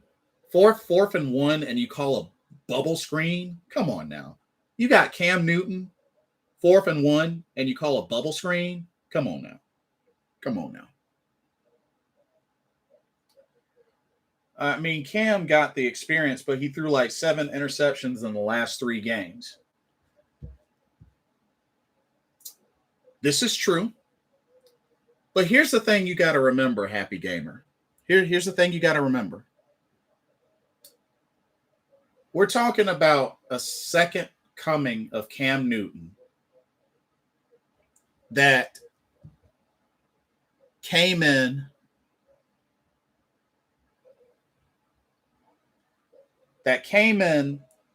Fourth and 1, and you call a bubble screen? Come on now. You got Cam Newton, 4th and 1, and you call a bubble screen? Come on now. Come on now. I mean, Cam got the experience, but he threw like 7 interceptions in the last 3 games. This is true. But here's the thing you got to remember, Happy Gamer. Here's the thing you got to remember. We're talking about a second coming of Cam Newton that came in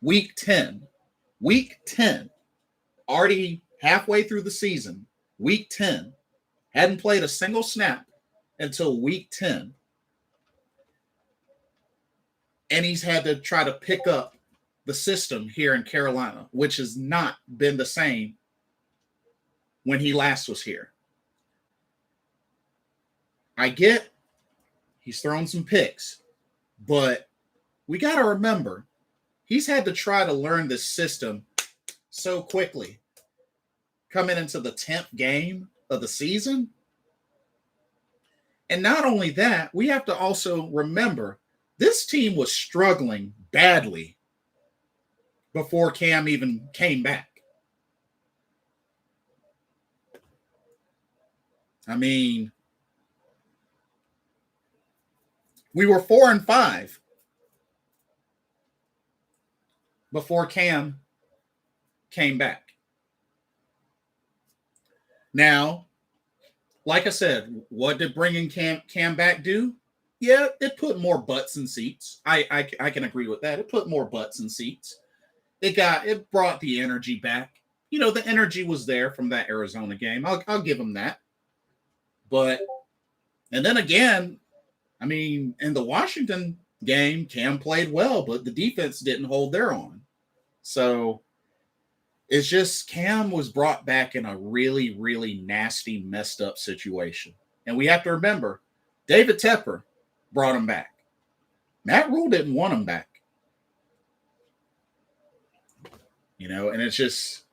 week 10. Week 10, already halfway through the season, week 10, hadn't played a single snap until week 10. And he's had to try to pick up the system here in Carolina, which has not been the same when he last was here. I get he's thrown some picks, but we got to remember he's had to try to learn this system so quickly coming into the 10th game of the season. And not only that, we have to also remember this team was struggling badly before Cam even came back. I mean, we were 4-5 before Cam came back. Now, like I said, what did bringing Cam back do? Yeah, it put more butts in seats. I can agree with that. It put more butts in seats. It brought the energy back. You know, the energy was there from that Arizona game. I'll give him that. But, and then again, I mean, in the Washington game, Cam played well, but the defense didn't hold their own. So it's just Cam was brought back in a really, really nasty, messed up situation. And we have to remember, David Tepper brought him back. Matt Rhule didn't want him back. You know, and it's just,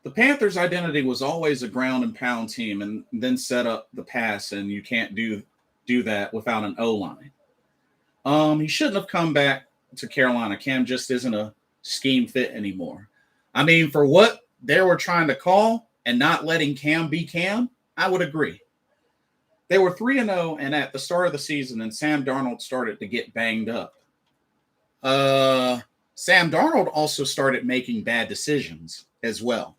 the Panthers' identity was always a ground and pound team and then set up the pass, and you can't do that without an O-line. He shouldn't have come back to Carolina. Cam just isn't a scheme fit anymore. I mean, for what they were trying to call and not letting Cam be Cam, I would agree. They were 3-0, and at the start of the season, and Sam Darnold started to get banged up. Sam Darnold also started making bad decisions as well.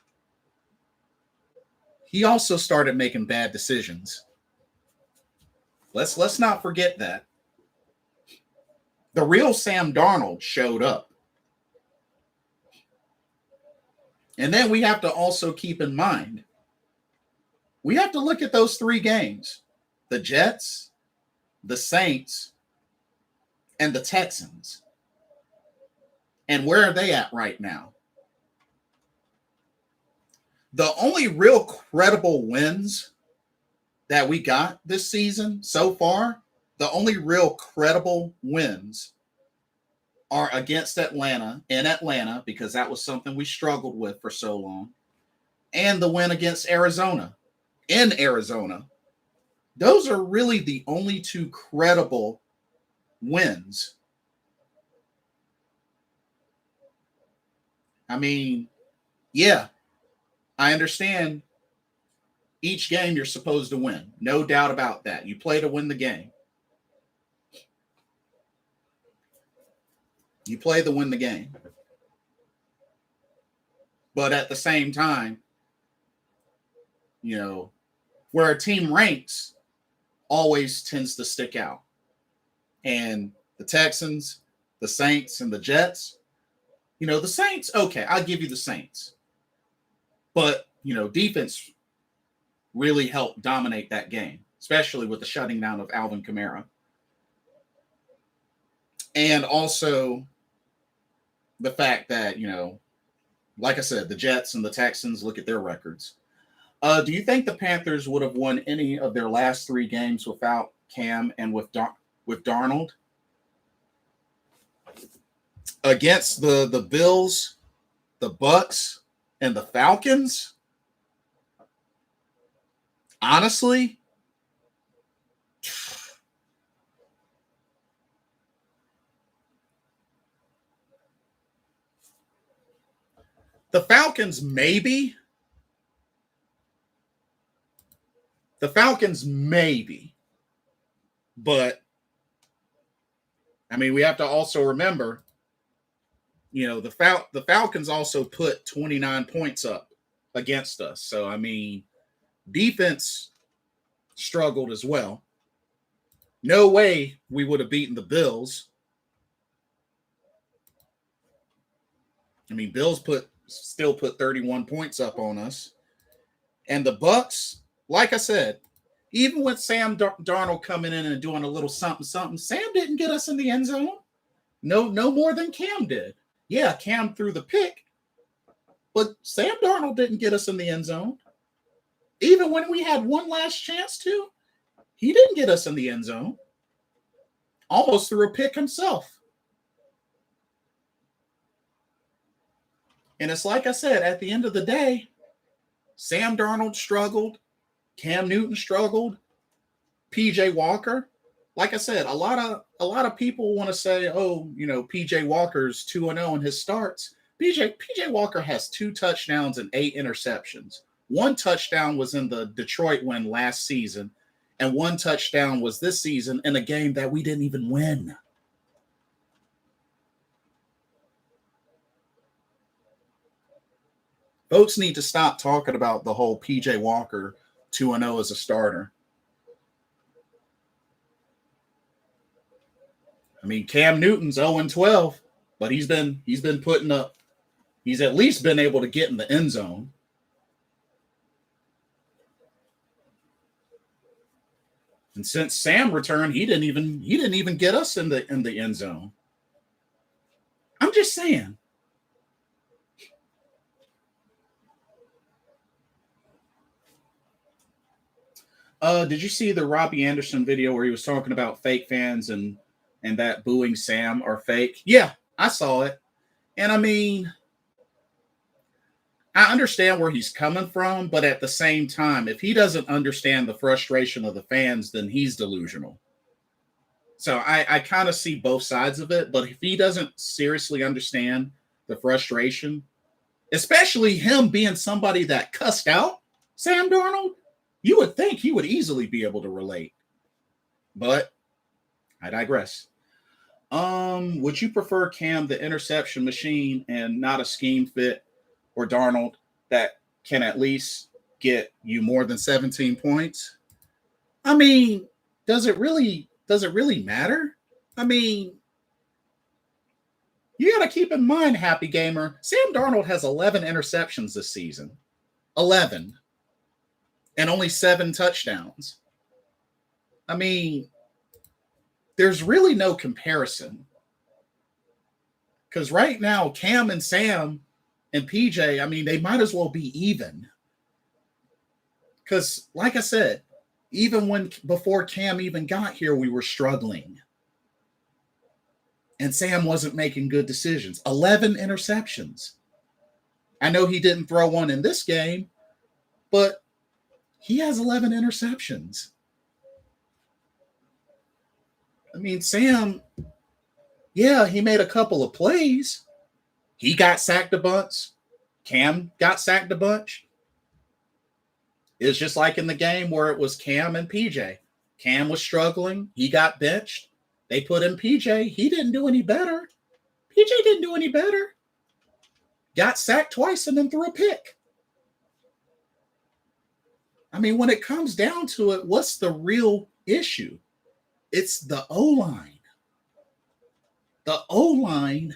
He also started making bad decisions. Let's not forget that. The real Sam Darnold showed up. And then we have to also keep in mind, we have to look at those 3 games. The Jets, the Saints, and the Texans. And where are they at right now? The only real credible wins that we got this season so far, the only real credible wins are against Atlanta, in Atlanta, because that was something we struggled with for so long, and the win against Arizona, in Arizona. Those are really the only 2 credible wins. I mean, yeah, I understand each game you're supposed to win. No doubt about that. You play to win the game. You play to win the game. But at the same time, you know, where a team ranks always tends to stick out. And the Texans, the Saints, and the Jets, you know, the Saints, okay, I'll give you the Saints. But, you know, defense really helped dominate that game, especially with the shutting down of Alvin Kamara. And also the fact that, you know, like I said, the Jets and the Texans, look at their records. Do you think the Panthers would have won any of their last 3 games without Cam and with Darnold? Against the Bills, the Bucks, and the Falcons? Honestly, the Falcons maybe. The Falcons maybe. But, I mean, we have to also remember, the Falcons also put 29 points up against us. So, I mean, defense struggled as well. No way we would have beaten the Bills. I mean, Bills still put 31 points up on us. And the Bucks, like I said, even with Sam Darnold coming in and doing a little something, Sam didn't get us in the end zone. No more than Cam did. Yeah, Cam threw the pick, but Sam Darnold didn't get us in the end zone. Even when we had one last chance to, he didn't get us in the end zone. Almost threw a pick himself. And it's like I said, at the end of the day, Sam Darnold struggled. Cam Newton struggled. PJ Walker. Like I said, a lot of people want to say, oh, PJ Walker's 2-0 in his starts. PJ Walker has 2 touchdowns and 8 interceptions. 1 touchdown was in the Detroit win last season, and 1 touchdown was this season in a game that we didn't even win. Folks need to stop talking about the whole PJ Walker 2-0 as a starter. I mean, Cam Newton's 0-12, but he's been putting up. He's at least been able to get in the end zone. And since Sam returned, he didn't even get us in the end zone. I'm just saying. Did you see the Robbie Anderson video where he was talking about fake fans and that booing Sam are fake? Yeah, I saw it. And I mean, I understand where he's coming from, but at the same time, if he doesn't understand the frustration of the fans, then he's delusional. So I kind of see both sides of it, but if he doesn't seriously understand the frustration, especially him being somebody that cussed out Sam Darnold, you would think he would easily be able to relate. But I digress. Would you prefer Cam, the interception machine, and not a scheme fit, or Darnold that can at least get you more than 17 points? I mean, does it really matter? I mean, you got to keep in mind, Happy Gamer, Sam Darnold has 11 interceptions this season. 11. And only 7 touchdowns. I mean, there's really no comparison. Because right now, Cam and Sam and PJ, I mean, they might as well be even. Because, like I said, even before Cam even got here, we were struggling. And Sam wasn't making good decisions. 11 interceptions. I know he didn't throw one in this game, but he has 11 interceptions. I mean, Sam, yeah, he made a couple of plays. He got sacked a bunch. Cam got sacked a bunch. It's just like in the game where it was Cam and PJ. Cam was struggling. He got benched. They put in PJ. He didn't do any better. PJ didn't do any better. Got sacked twice and then threw a pick. I mean, when it comes down to it, what's the real issue? It's the O-line. The O-line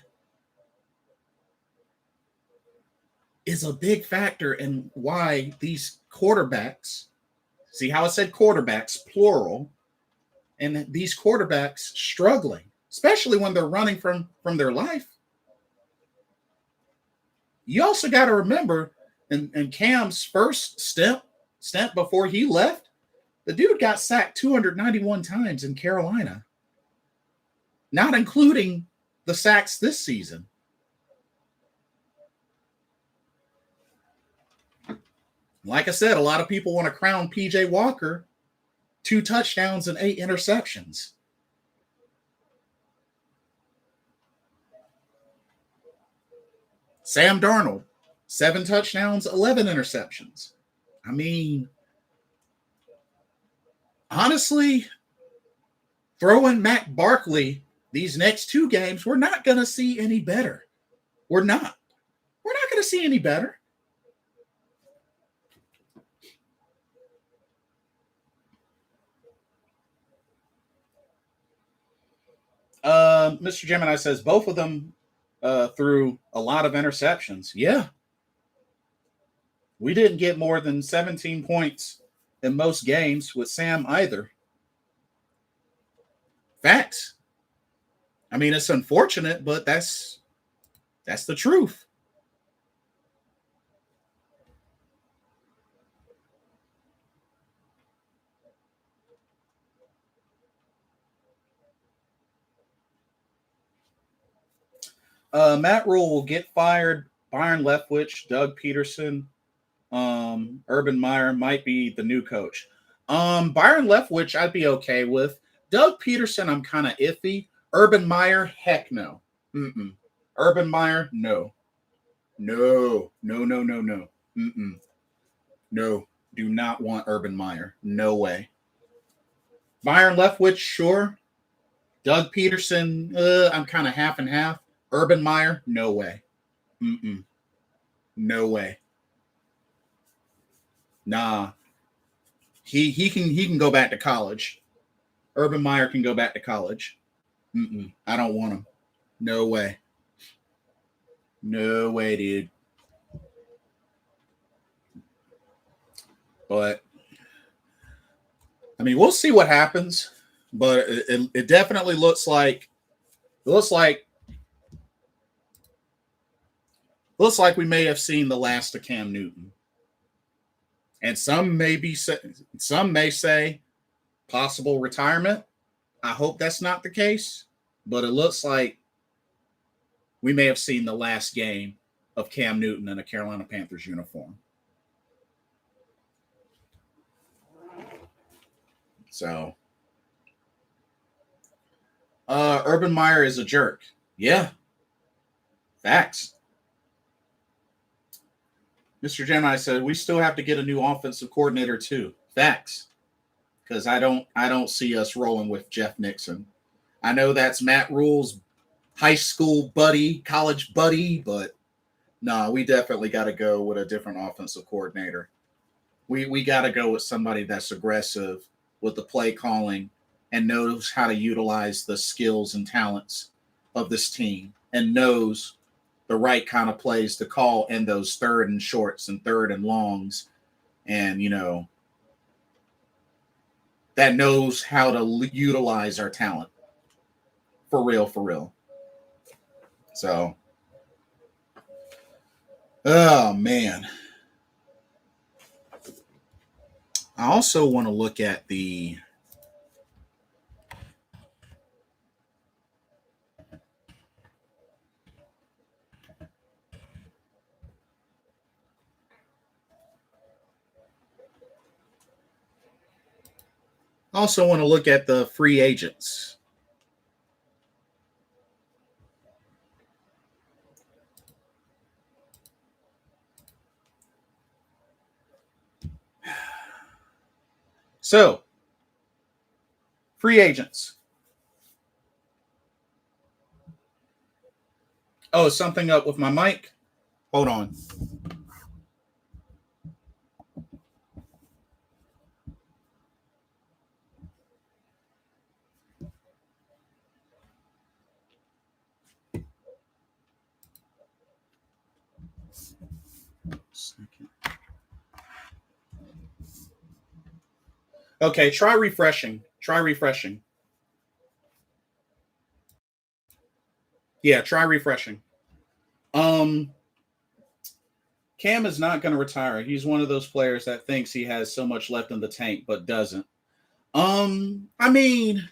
is a big factor in why these quarterbacks, see how I said quarterbacks, plural, and these quarterbacks struggling, especially when they're running from their life. You also got to remember in Cam's first step stint before he left, the dude got sacked 291 times in Carolina, not including the sacks this season. Like I said, a lot of people want to crown PJ Walker 2 touchdowns and 8 interceptions. Sam Darnold, 7 touchdowns, 11 interceptions. I mean, honestly, throwing Matt Barkley these next 2 games, we're not going to see any better. We're not. We're not going to see any better. Mr. Gemini says both of them threw a lot of interceptions. Yeah. We didn't get more than 17 points in most games with Sam either. Facts. I mean, it's unfortunate, but that's the truth. Matt Rhule will get fired. Byron Leftwich, Doug Peterson, Urban Meyer might be the new coach. Byron Leftwich, I'd be okay with. Doug Peterson, I'm kind of iffy. Urban Meyer, heck no. Mm-mm. Urban Meyer, no. No. Mm-mm. No. Do not want Urban Meyer. No way. Byron Leftwich, sure. Doug Peterson, I'm kind of half and half. Urban Meyer, no way. Mm-mm. No way. Nah. He can go back to college. Urban Meyer can go back to college. Mm-mm. I don't want him. No way. No way, dude. But I mean, we'll see what happens. But it definitely looks like we may have seen the last of Cam Newton. And some may say possible retirement. I hope that's not the case, but it looks like we may have seen the last game of Cam Newton in a Carolina Panthers uniform. So, Urban Meyer is a jerk. Yeah. Facts. Mr. Gemini said we still have to get a new offensive coordinator too. Facts. Because I don't see us rolling with Jeff Nixon. I know that's Matt Rhule's high school buddy, college buddy, but no, we definitely got to go with a different offensive coordinator. We got to go with somebody that's aggressive with the play calling and knows how to utilize the skills and talents of this team and knows the right kind of plays to call in those 3rd and shorts and 3rd and longs. And, that knows how to utilize our talent. For real. So, oh, man. I also want to look at the free agents. So, free agents. Oh, something up with my mic? Hold on. Okay, try refreshing. Yeah, try refreshing. Cam is not going to retire. He's one of those players that thinks he has so much left in the tank, but doesn't. I mean,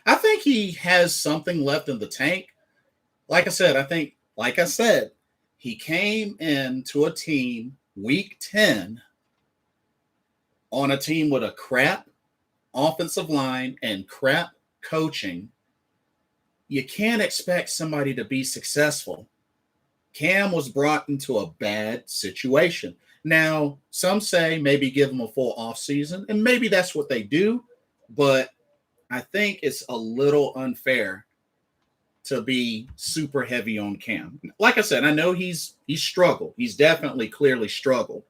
I think he has something left in the tank. Like I said, he came into a team week 10 on a team with a crap offensive line and crap coaching. You can't expect somebody to be successful. Cam was brought into a bad situation. Now, some say maybe give him a full offseason, and maybe that's what they do, but I think it's a little unfair to be super heavy on Cam. Like I said, I know he's struggled. He's definitely clearly struggled.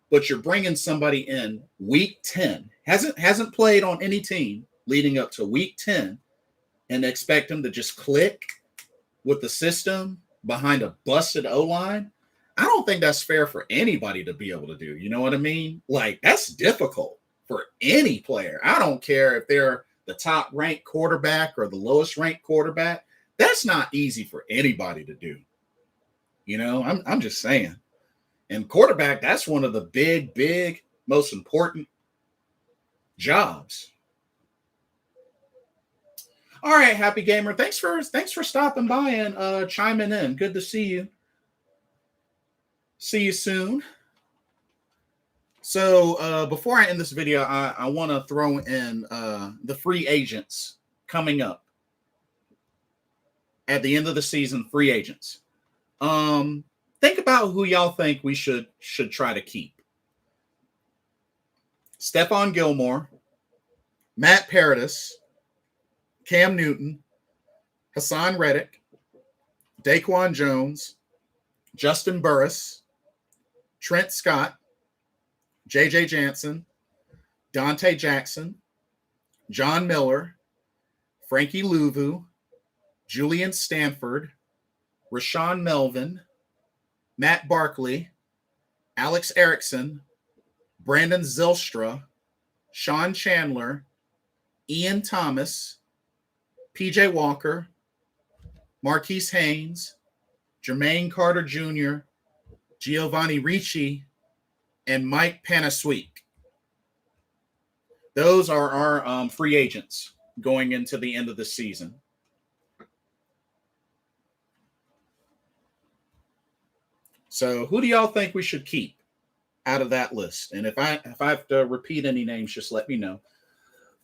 But you're bringing somebody in week 10, hasn't played on any team leading up to week 10, and expect him to just click with the system behind a busted O-line. I don't think that's fair for anybody to be able to do. You know what I mean? Like, that's difficult for any player. I don't care if they're the top ranked quarterback or the lowest ranked quarterback. That's not easy for anybody to do. You know, I'm just saying. And quarterback, that's one of the big, most important jobs. All right, Happy Gamer. Thanks for stopping by and chiming in. Good to see you. See you soon. So before I end this video, I want to throw in the free agents coming up at the end of the season. Free agents. Think about who y'all think we should try to keep. Stephon Gilmore, Matt Paradis, Cam Newton, Hassan Reddick, Daquan Jones, Justin Burris, Trent Scott, J.J. Jansen, Dante Jackson, John Miller, Frankie Louvu, Julian Stanford, Rashawn Melvin, Matt Barkley, Alex Erickson, Brandon Zylstra, Sean Chandler, Ian Thomas, PJ Walker, Marquise Haynes, Jermaine Carter Jr., Giovanni Ricci, and Mike Panasweek. Those are our free agents going into the end of the season. So who do y'all think we should keep out of that list? And if I have to repeat any names, just let me know.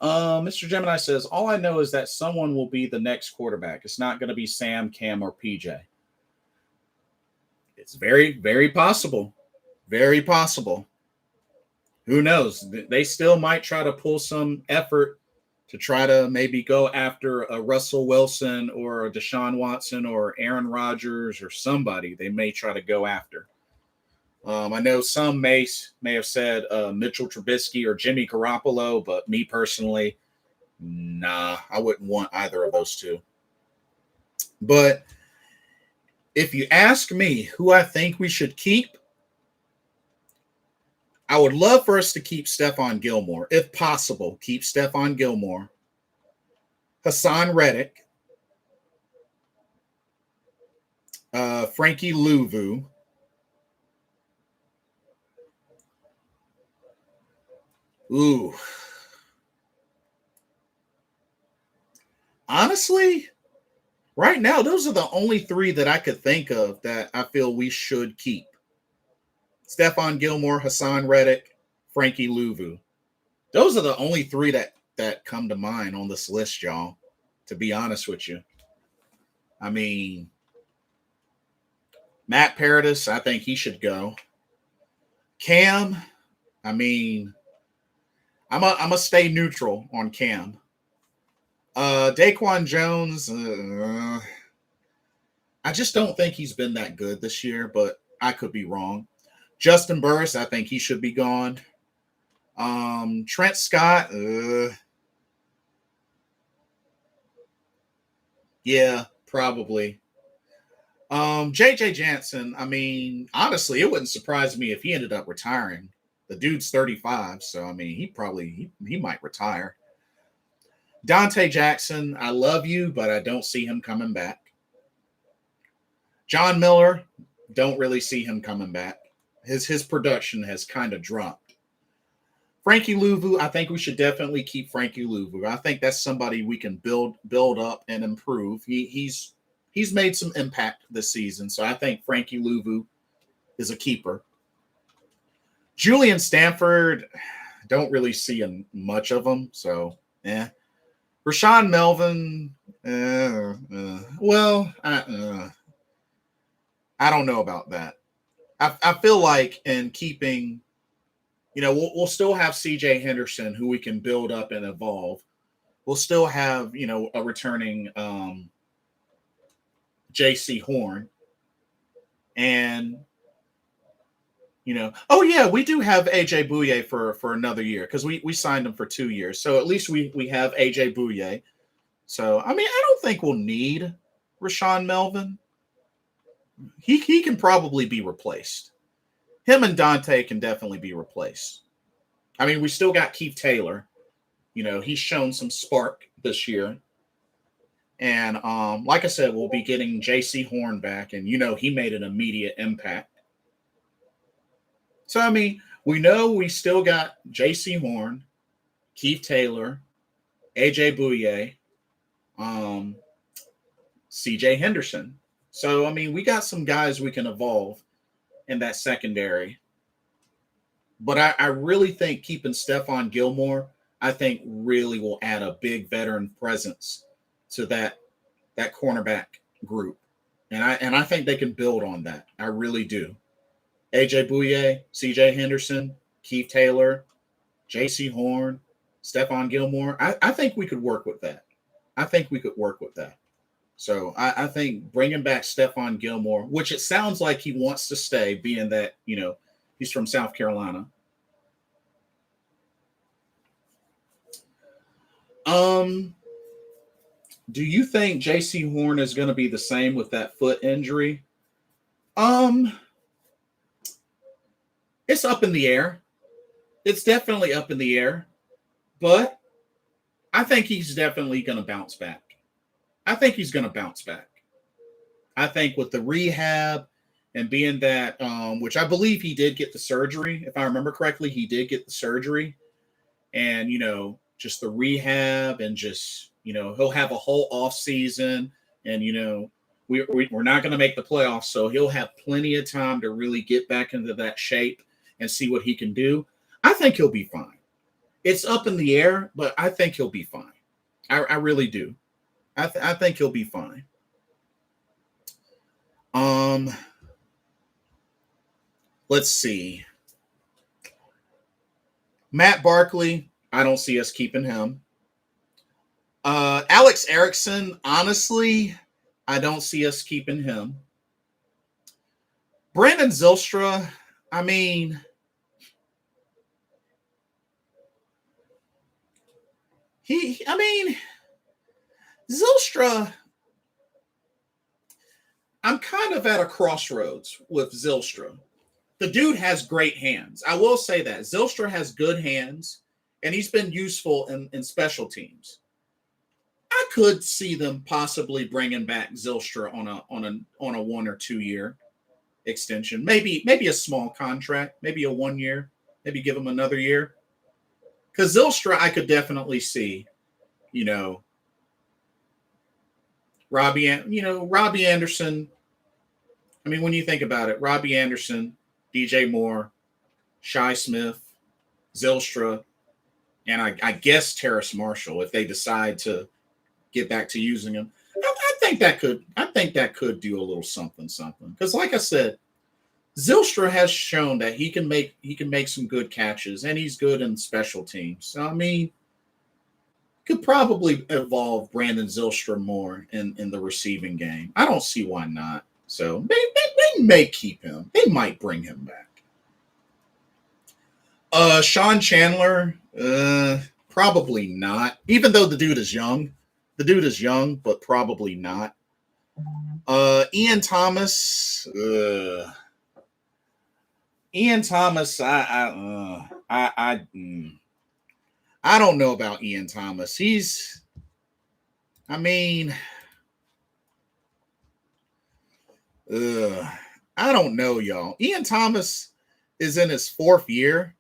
Mr. Gemini says, all I know is that someone will be the next quarterback. It's not going to be Sam, Cam, or PJ. It's very, very possible. Very possible. Who knows? They still might try to pull some effort to try to maybe go after a Russell Wilson or a Deshaun Watson or Aaron Rodgers or somebody they may try to go after. I know some may have said Mitchell Trubisky or Jimmy Garoppolo, but me personally, nah, I wouldn't want either of those two. But if you ask me who I think we should keep, I would love for us to keep Stephon Gilmore. If possible, keep Stephon Gilmore, Hassan Reddick, Frankie Louvu, ooh. Honestly, right now, those are the only three that I could think of that I feel we should keep. Stephon Gilmore, Hassan Reddick, Frankie Louvu. Those are the only three that come to mind on this list, y'all, to be honest with you. I mean, Matt Paradis, I think he should go. Cam, I mean, I'm a stay neutral on Cam. Daquan Jones, I just don't think he's been that good this year, but I could be wrong. Justin Burris, I think he should be gone. Trent Scott, yeah, probably. J.J. Jansen, I mean, honestly, it wouldn't surprise me if he ended up retiring. The dude's 35, so, I mean, he might retire. Dante Jackson, I love you, but I don't see him coming back. John Miller, don't really see him coming back. His production has kind of dropped. Frankie Louvu, I think we should definitely keep Frankie Louvu. I think that's somebody we can build up and improve. He's made some impact this season, so I think Frankie Louvu is a keeper. Julian Stanford, don't really see much of him, so Rashawn Melvin, I don't know about that. I feel like in keeping, we'll still have CJ Henderson, who we can build up and evolve. We'll still have, a returning JC Horn. And, we do have AJ Bouye for another year because we signed him for 2 years. So at least we have AJ Bouye. So, I don't think we'll need Rashawn Melvin. He can probably be replaced. Him and Dante can definitely be replaced. We still got Keith Taylor. He's shown some spark this year. And like I said, we'll be getting JC Horn back. And, he made an immediate impact. So, we know we still got JC Horn, Keith Taylor, AJ Bouye, CJ Henderson. So, we got some guys we can evolve in that secondary. But I really think keeping Stephon Gilmore, I think really will add a big veteran presence to that cornerback group. And I think they can build on that. I really do. AJ Bouye, CJ Henderson, Keith Taylor, JC Horn, Stephon Gilmore. I think we could work with that. So I think bringing back Stephon Gilmore, which it sounds like he wants to stay, being that, he's from South Carolina. Do you think JC Horn is going to be the same with that foot injury? It's up in the air. It's definitely up in the air. But I think he's definitely going to bounce back. I think with the rehab and being that, which I believe he did get the surgery. If I remember correctly, he did get the surgery. And, just the rehab and just, he'll have a whole off season. And, we're not going to make the playoffs. So he'll have plenty of time to really get back into that shape and see what he can do. I think he'll be fine. It's up in the air, but I think he'll be fine. I really do. I think he'll be fine. Let's see. Matt Barkley, I don't see us keeping him. Alex Erickson, honestly, I don't see us keeping him. Brandon Zylstra, Zylstra, I'm kind of at a crossroads with Zylstra. The dude has great hands. I will say that. Zylstra has good hands, and he's been useful in special teams. I could see them possibly bringing back Zylstra on a 1 or 2 year extension. Maybe a small contract, maybe a 1 year, maybe give him another year. Because Zylstra, I could definitely see, Robbie Anderson. When you think about it, Robbie Anderson, DJ Moore, Shi Smith, Zylstra, and I guess Terrace Marshall, if they decide to get back to using him. I think that could do a little something. Because like I said, Zylstra has shown that he can make some good catches, and he's good in special teams. So could probably evolve Brandon Zylstra more in the receiving game. I don't see why not. So they may keep him. They might bring him back. Sean Chandler, probably not. Even though the dude is young. But probably not. Ian Thomas, I don't know about Ian Thomas. I don't know, y'all. Ian Thomas is in his 4th year.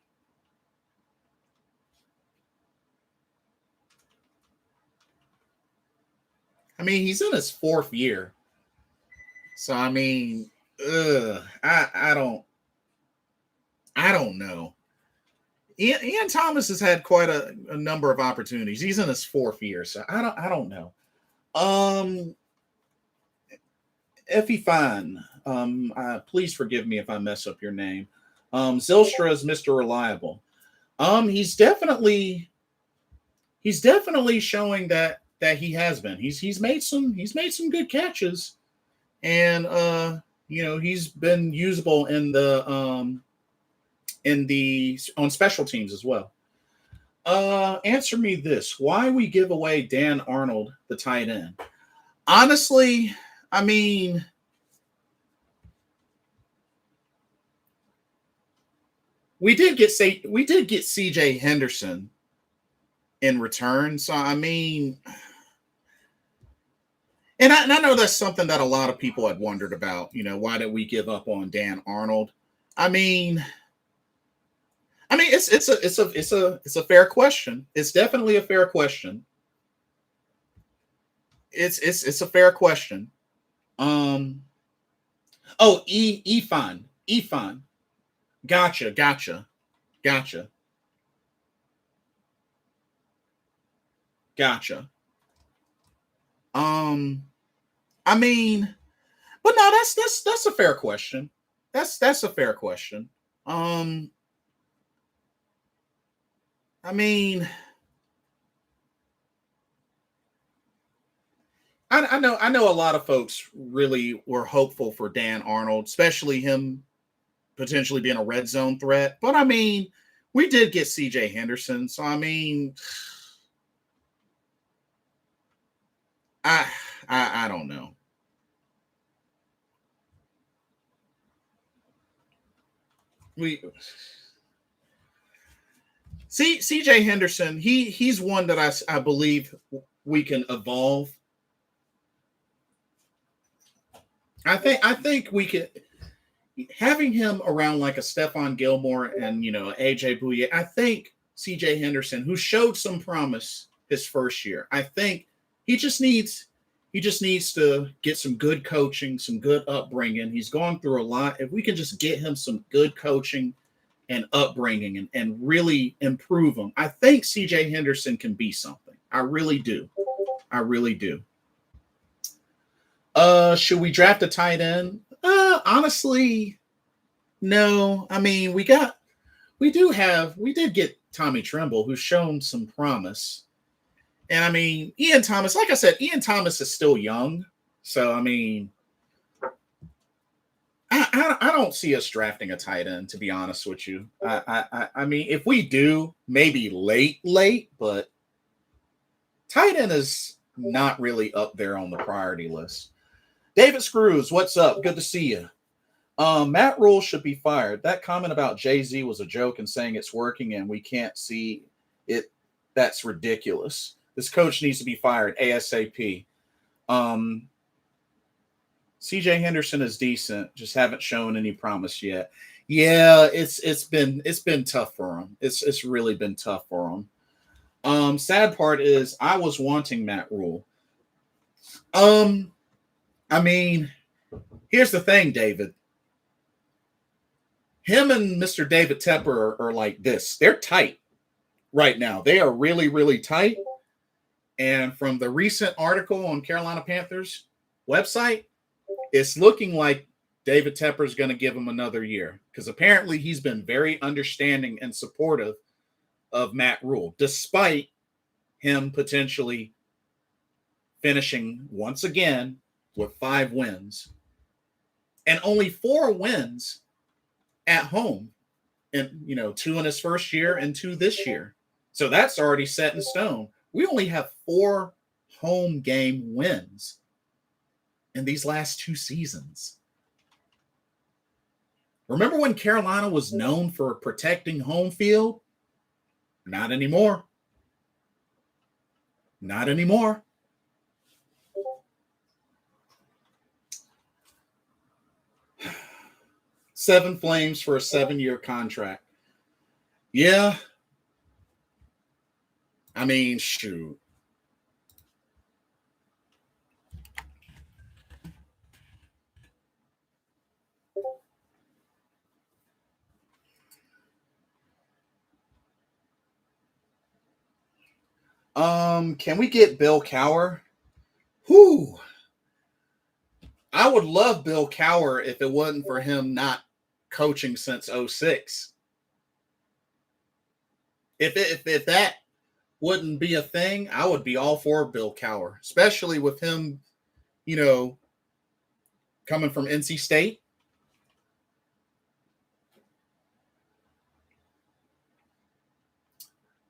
I mean, he's in his 4th year. So I mean, I don't know. Ian Thomas has had quite a number of opportunities. He's in his 4th year, so I don't know. Effie Fine, please forgive me if I mess up your name. Zylstra is Mr. Reliable. He's definitely showing that he has been. He's made some good catches, and he's been usable in the on special teams as well. Answer me this: why we give away Dan Arnold, the tight end? Honestly, I mean, we did get C.J. Henderson in return, so I mean, and I know that's something that a lot of people had wondered about. Why did we give up on Dan Arnold? I mean, it's a fair question. It's definitely a fair question. It's a fair question. Oh, Efon. Gotcha. I mean, but no, that's a fair question. That's a fair question. I mean, I know a lot of folks really were hopeful for Dan Arnold, especially him potentially being a red zone threat. But I mean, we did get C.J. Henderson, so I mean, I don't know. C.J. Henderson, he's one that I believe we can evolve. I think we could, having him around like a Stephon Gilmore and AJ Bouye. I think C.J. Henderson, who showed some promise his first year, I think he just needs to get some good coaching, some good upbringing. He's gone through a lot. If we can just get him some good coaching and upbringing and really improve him, I think C.J. Henderson can be something. I really do. Should we draft a tight end? Honestly, no. I mean, we did get Tommy Tremble, who's shown some promise. And I mean, Ian Thomas, like I said, Ian Thomas is still young. So, I mean, I don't see us drafting a tight end, to be honest with you. I mean, if we do, maybe late, but tight end is not really up there on the priority list. David Screws, what's up? Good to see you. Matt Rhule should be fired. That comment about Jay-Z was a joke and saying it's working and we can't see it. That's ridiculous. This coach needs to be fired ASAP. CJ Henderson is decent, just haven't shown any promise yet. Yeah, it's been tough for him. It's really been tough for him. Sad part is I was wanting Matt Rhule. I mean, here's the thing, David. Him and Mr. David Tepper are like this. They're tight right now. They are really, really tight. And from the recent article on Carolina Panthers website, it's looking like David Tepper is going to give him another year because apparently he's been very understanding and supportive of Matt Rhule, despite him potentially finishing once again with 5 wins and only 4 wins at home, and 2 in his first year and 2 this year. So that's already set in stone. We only have 4 home game wins in these last 2 seasons. Remember when Carolina was known for protecting home field? Not anymore. Not anymore. Seven Flames for a 7-year contract. Yeah. I mean, shoot. Can we get Bill Cowher? Whew. I would love Bill Cowher if it wasn't for him not coaching since 06. If that wouldn't be a thing, I would be all for Bill Cowher, especially with him, coming from NC State.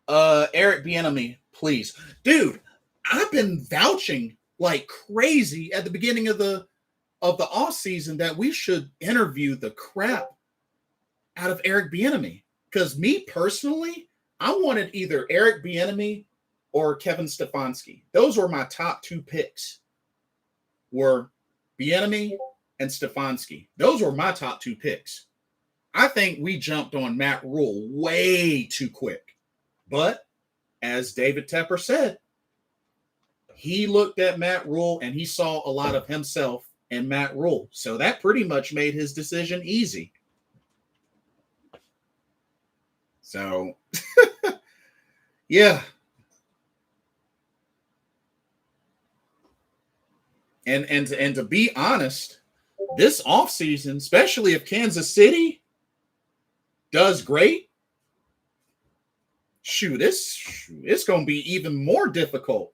Eric Bieniemy, please. Dude, I've been vouching like crazy at the beginning of the off season that we should interview the crap out of Eric Bieniemy. Because me personally, I wanted either Eric Bieniemy or Kevin Stefanski. Those were my top 2 picks. Were Bieniemy and Stefanski. Those were my top 2 picks. I think we jumped on Matt Rhule way too quick. But as David Tepper said, he looked at Matt Rhule and he saw a lot of himself in Matt Rhule. So that pretty much made his decision easy. So, yeah. And to be honest, this offseason, especially if Kansas City does great, it's going to be even more difficult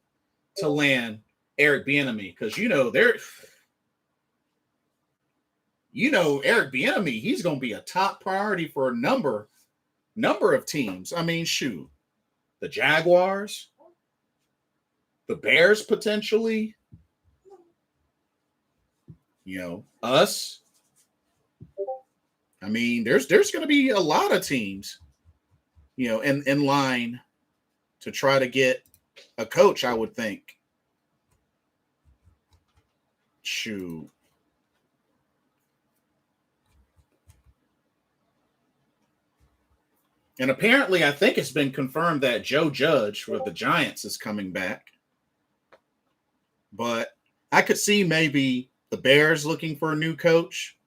to land Eric Bieniemy because Eric Bieniemy, he's going to be a top priority for a number of teams. I mean, the Jaguars, the Bears potentially, us. I mean, there's going to be a lot of teams, in line to try to get a coach, I would think. Shoot. And apparently, I think it's been confirmed that Joe Judge with the Giants is coming back. But I could see maybe the Bears looking for a new coach.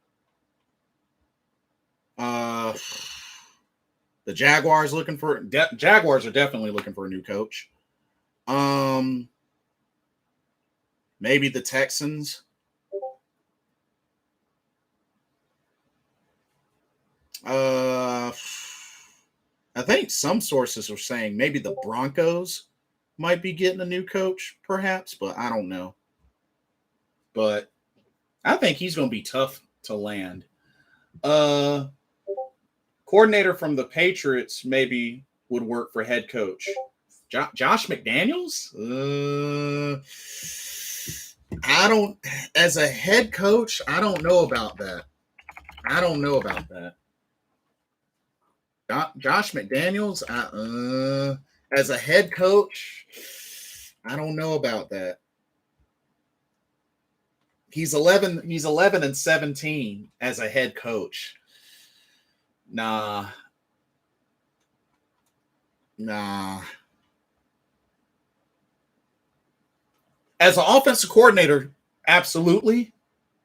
The Jaguars Jaguars are definitely looking for a new coach. Maybe the Texans. I think some sources are saying maybe the Broncos might be getting a new coach, perhaps, but I don't know. But I think he's going to be tough to land. Coordinator from the Patriots maybe would work for head coach. Josh McDaniels? As a head coach, I don't know about that. Josh McDaniels, as a head coach, I don't know about that. He's 11-17 as a head coach. Nah. As an offensive coordinator, absolutely.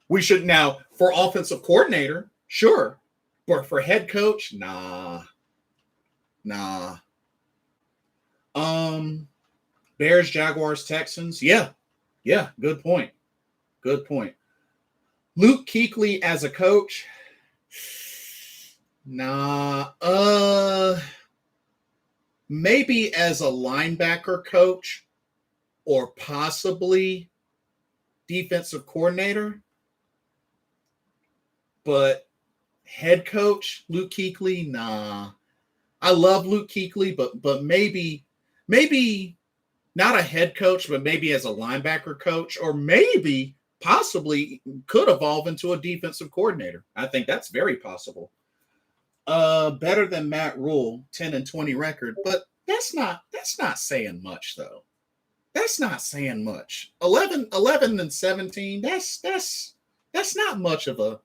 We should now, for offensive coordinator, sure. But for head coach, nah. Bears, Jaguars, Texans. Yeah. Good point. Luke Kuechly as a coach. Nah. Maybe as a linebacker coach or possibly defensive coordinator. But head coach, Luke Kuechly, nah. I love Luke Kuechly, but maybe not a head coach, but maybe as a linebacker coach, or maybe possibly could evolve into a defensive coordinator. I think that's very possible. Better than Matt Rhule, 10-20 record, but that's not saying much though. That's not saying much. 11-17, that's not much of a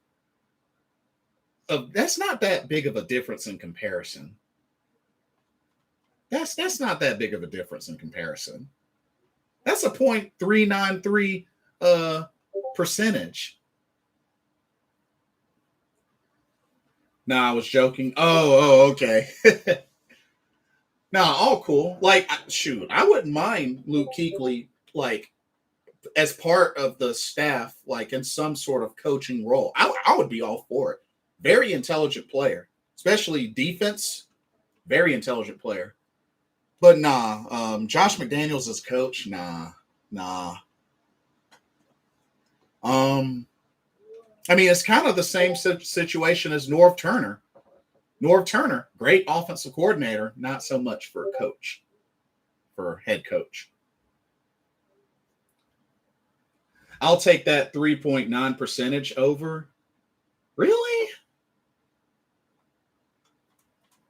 that's not that big of a difference in comparison. That's not that big of a difference in comparison. That's a .393 percentage. No, I was joking. Okay. No, all cool. Like, shoot, I wouldn't mind Luke Kuechly, like, as part of the staff, like in some sort of coaching role. I would be all for it. Very intelligent player, especially defense. Very intelligent player. But nah, Josh McDaniels as coach, nah. I mean, it's kind of the same situation as Norv Turner. Norv Turner, great offensive coordinator, not so much for a coach, for head coach. I'll take that 3.9 percentage over. Really?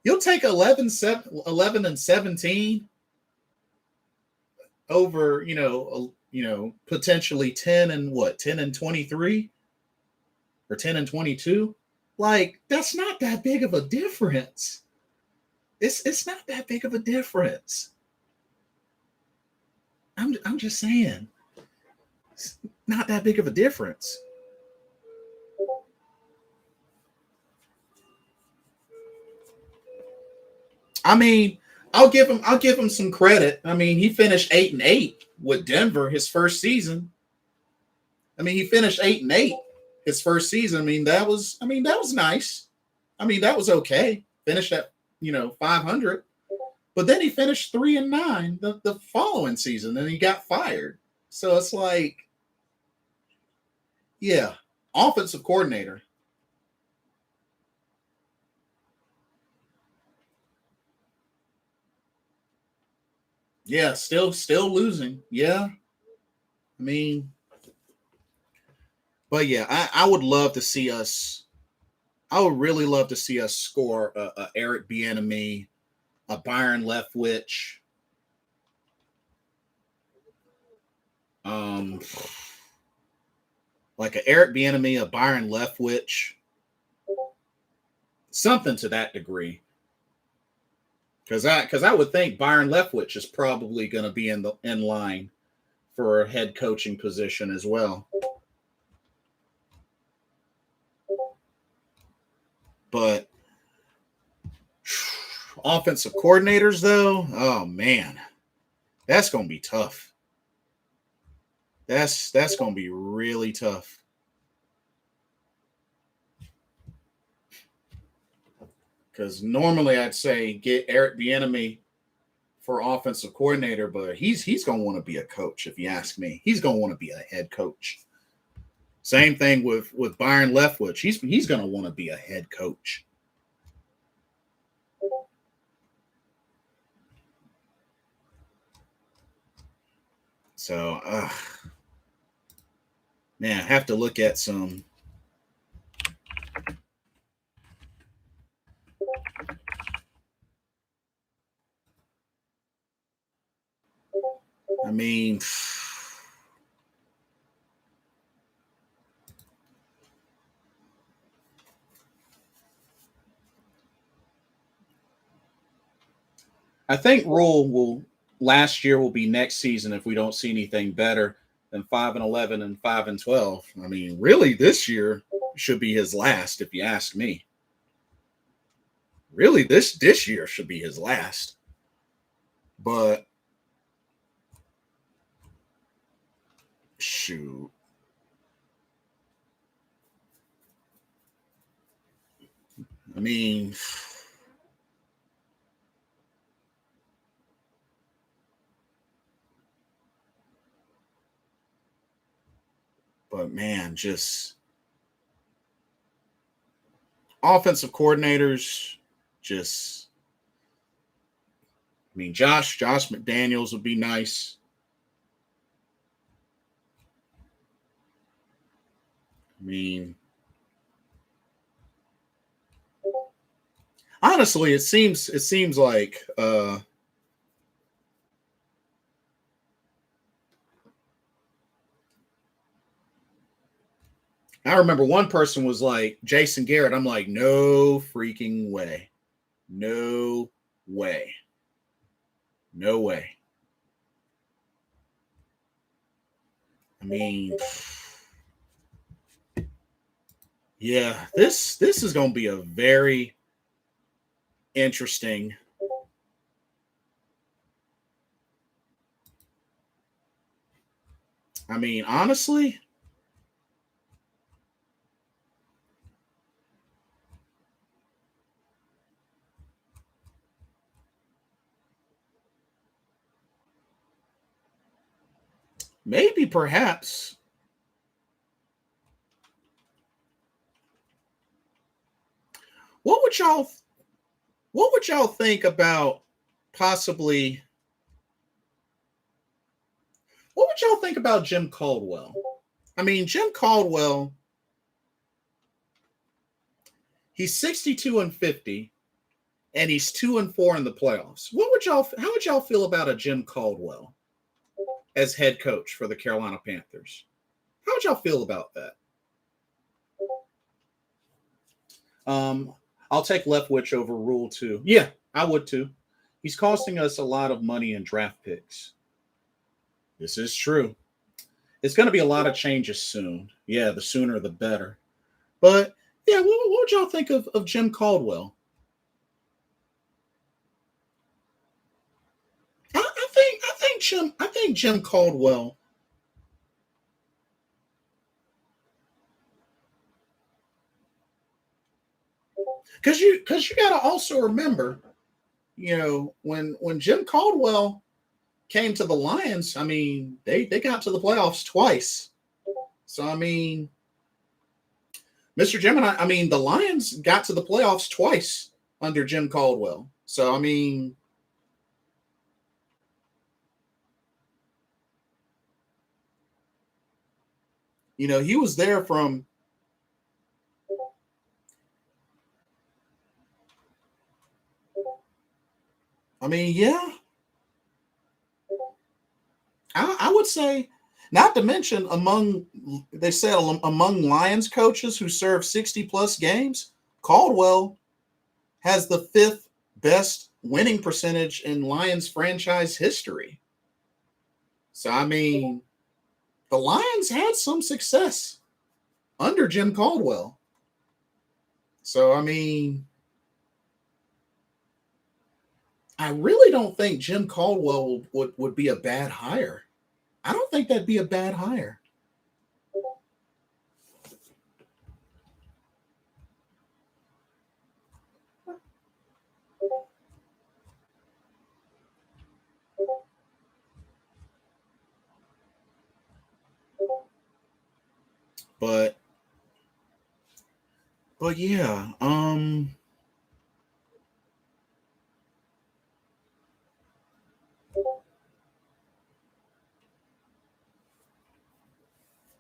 You'll take 11 and 17 over, potentially 10 and 23 or 10 and 22? Like, that's not that big of a difference. It's not that big of a difference. I'm just saying. It's not that big of a difference. I mean, I'll give him some credit. I mean, he finished 8-8 with Denver his first season. I mean, he finished 8-8 his first season. I mean, that was nice. I mean, that was okay. Finished at 500. But then he finished 3-9 the following season, and he got fired. So it's like, yeah, offensive coordinator. Yeah, still losing. Yeah. I mean, but yeah, I would love to see us. I would really love to see us score a Eric Bieniemy, a Byron Leftwich, like a Eric Bieniemy, a Byron Leftwich, something to that degree. Because I would think Byron Leftwich is probably going to be in line for a head coaching position as well. But offensive coordinators, though, oh man, that's going to be tough. That's going to be really tough. Because normally I'd say get Eric Bieniemy for offensive coordinator, but he's going to want to be a coach. If you ask me, he's going to want to be a head coach. Same thing with Byron Leftwich. He's going to want to be a head coach. So, man, I have to look at some. I mean, I think Rhule last year will be next season if we don't see anything better than 5-11 and 5-12. I mean, really, this year should be his last, if you ask me. Really, this year should be his last. But shoot. I mean, but man, just offensive coordinators, just, I mean, Josh McDaniels would be nice. I mean, honestly, it seems like I remember one person was like, Jason Garrett. I'm like, no freaking way. No way. No way. I mean, yeah, this is going to be a very interesting. I mean, honestly, maybe perhaps. What would y'all think about possibly what would y'all think about Jim Caldwell? I mean, Jim Caldwell, he's 62-50 and he's 2-4 in the playoffs. How would y'all feel about a Jim Caldwell as head coach for the Carolina Panthers? How would y'all feel about that? I'll take Leftwich over Rhule too. Yeah, I would too. He's costing us a lot of money in draft picks. This is true. It's going to be a lot of changes soon. Yeah, the sooner the better. But yeah, what would y'all think of Jim Caldwell? I think Jim Caldwell. Because you got to also remember, when Jim Caldwell came to the Lions, I mean, they got to the playoffs twice. So I mean, Mr. Gemini, I mean, the Lions got to the playoffs twice under Jim Caldwell. So I mean, he was there from. I mean, yeah, I would say, not to mention they said among Lions coaches who served 60 plus games, Caldwell has the 5th best winning percentage in Lions franchise history. So, I mean, the Lions had some success under Jim Caldwell. So, I mean, I really don't think Jim Caldwell would be a bad hire. I don't think that'd be a bad hire. But yeah,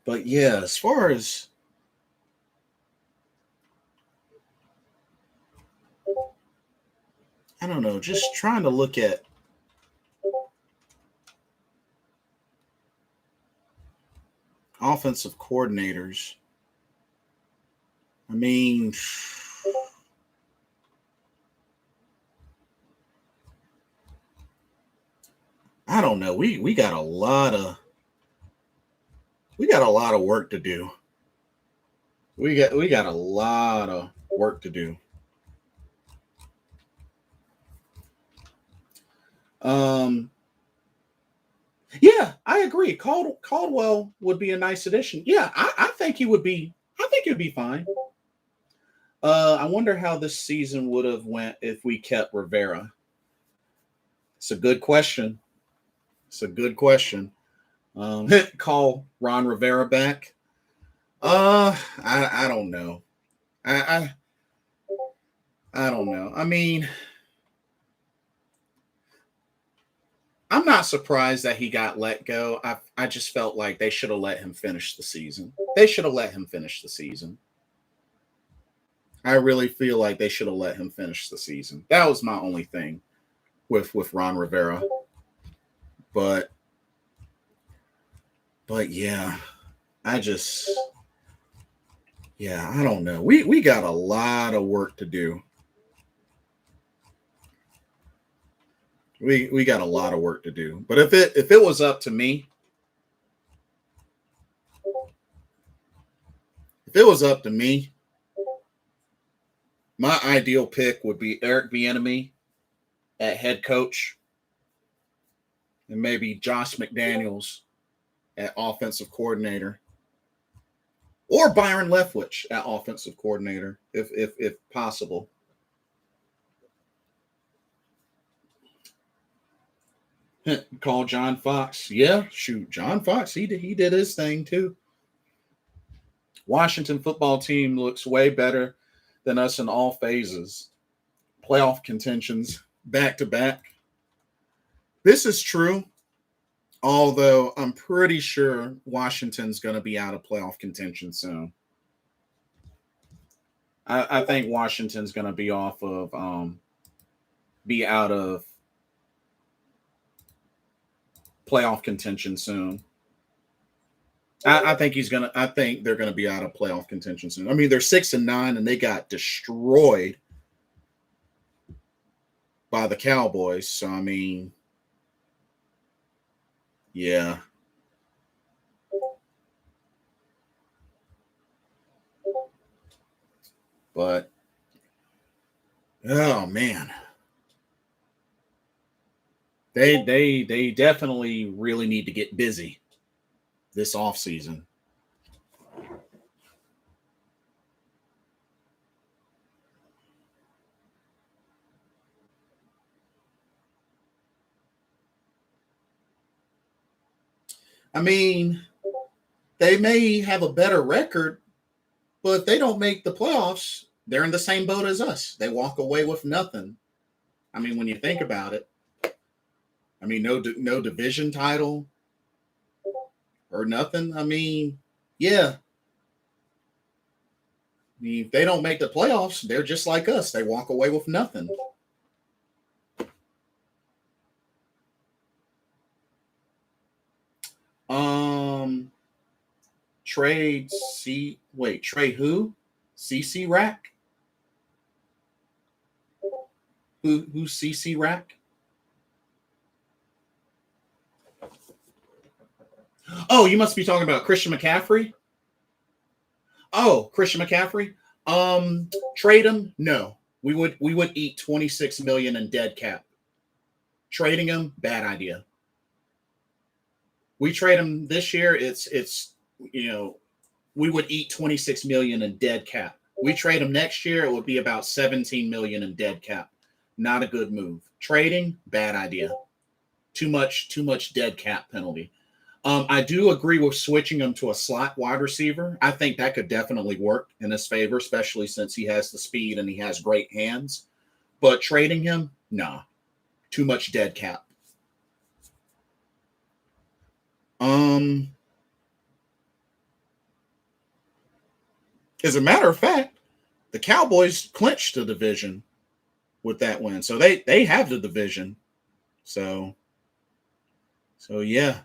but yeah, as far as I don't know, just trying to look at offensive coordinators. I mean, I don't know. We got a lot of work to do. We got a lot of work to do. Um, yeah, I agree. Caldwell would be a nice addition. Yeah, I think he would be. I think he'd be fine. I wonder how this season would have went if we kept Rivera. It's a good question. It's a good question. Call Ron Rivera back. I don't know. I I don't know. I mean, I'm not surprised that he got let go. I just felt like they should have let him finish the season. They should have let him finish the season. I really feel like they should have let him finish the season. That was my only thing with Ron Rivera. But yeah, I just Yeah, I don't know. We got a lot of work to do. We got a lot of work to do. But if it was up to me, if it was up to me, my ideal pick would be Eric Bieniemy at head coach, and maybe Josh McDaniels at offensive coordinator, or Byron Leftwich at offensive coordinator, if possible. Call John Fox. Yeah, shoot, John Fox. He did his thing too. Washington football team looks way better than us in all phases. Playoff contentions back to back. This is true, although I'm pretty sure Washington's going to be out of playoff contention soon. I think Washington's going to be out of playoff contention soon. I think they're gonna be out of playoff contention soon. I mean, they're 6-9 and they got destroyed by the Cowboys. So I mean, yeah. But oh man. They definitely really need to get busy this offseason. I mean, they may have a better record, but if they don't make the playoffs, they're in the same boat as us. They walk away with nothing. I mean, when you think about it, I mean, no division title or nothing. I mean, yeah. I mean, if they don't make the playoffs, they're just like us. They walk away with nothing. Trade who? CC Rack? Who's CC Rack? Oh, you must be talking about Christian McCaffrey. Oh, Christian McCaffrey. Trade him? No. We would eat 26 million in dead cap. Trading him, bad idea. We trade him this year, it's we would eat 26 million in dead cap. We trade him next year, it would be about 17 million in dead cap. Not a good move. Trading, bad idea. Too much dead cap penalty. I do agree with switching him to a slot wide receiver. I think that could definitely work in his favor, especially since he has the speed and he has great hands. But trading him, nah. Too much dead cap. As a matter of fact, the Cowboys clinched the division with that win. So they have the division. So yeah.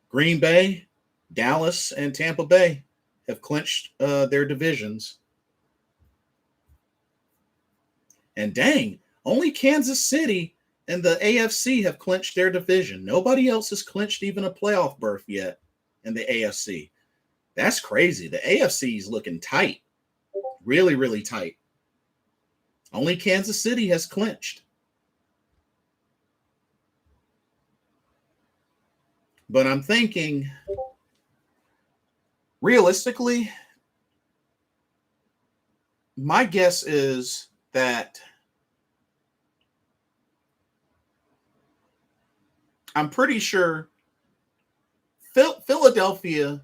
Green Bay, Dallas, and Tampa Bay have clinched their divisions. And dang, only Kansas City and the AFC have clinched their division. Nobody else has clinched even a playoff berth yet in the AFC. That's crazy. The AFC is looking tight. Really, really tight. Only Kansas City has clinched. But I'm thinking, realistically, my guess is that I'm pretty sure Philadelphia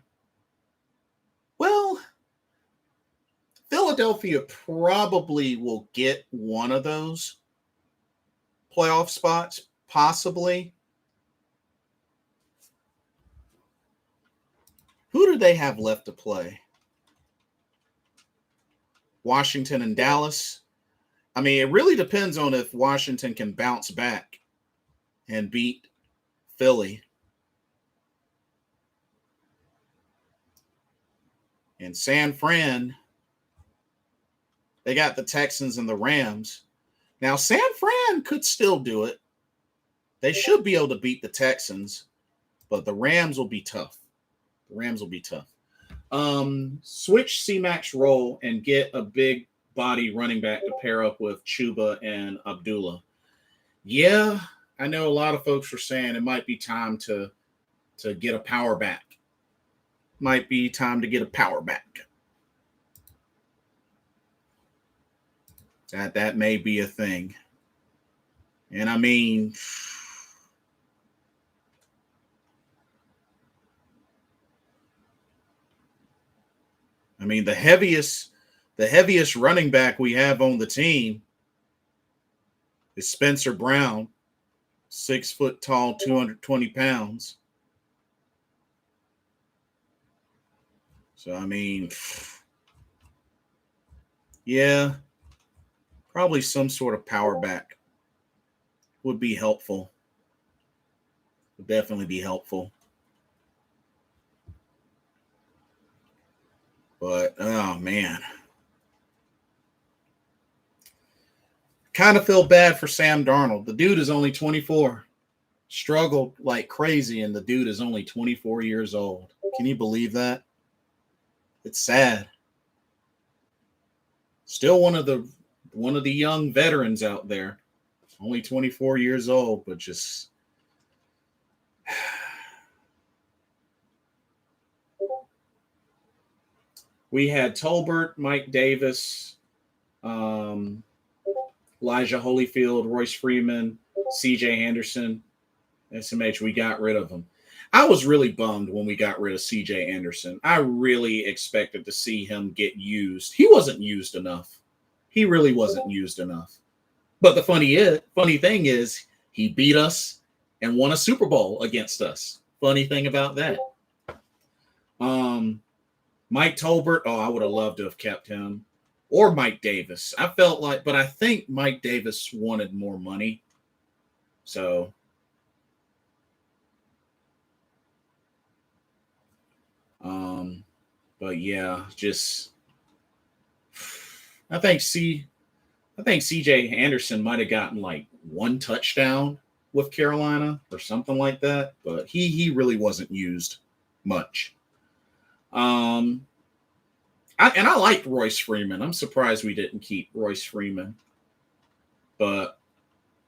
probably will get one of those playoff spots, possibly. Who do they have left to play? Washington and Dallas. I mean, it really depends on if Washington can bounce back and beat Philly. And San Fran, they got the Texans and the Rams. Now, San Fran could still do it. They should be able to beat the Texans, but the Rams will be tough. The Rams will be tough. Switch C-Mac's role and get a big body running back to pair up with Chuba and Abdullah. Yeah, I know a lot of folks are saying it might be time to get a power back. Might be time to get a power back. That may be a thing. And I mean, the heaviest running back we have on the team is Spencer Brown, 6 foot tall, 220 pounds. So, I mean, yeah, probably some sort of power back would be helpful. Would definitely be helpful. But, oh, man. Kind of feel bad for Sam Darnold. The dude is only 24. Struggled like crazy, and the dude is only 24 years old. Can you believe that? It's sad. Still one of the young veterans out there. Only 24 years old, but just we had Tolbert, Mike Davis, Elijah Holyfield, Royce Freeman, CJ Anderson, SMH. We got rid of them. I was really bummed when we got rid of CJ Anderson. I really expected to see him get used. He wasn't used enough. He really wasn't used enough. But the funny thing is he beat us and won a Super Bowl against us. Funny thing about that. Mike Tolbert, I would have loved to have kept him. Or Mike Davis. But I think Mike Davis wanted more money. So, but yeah, I think CJ Anderson might have gotten like 1 touchdown with Carolina or something like that, but he really wasn't used much. I liked Royce Freeman. I'm surprised we didn't keep Royce Freeman. But,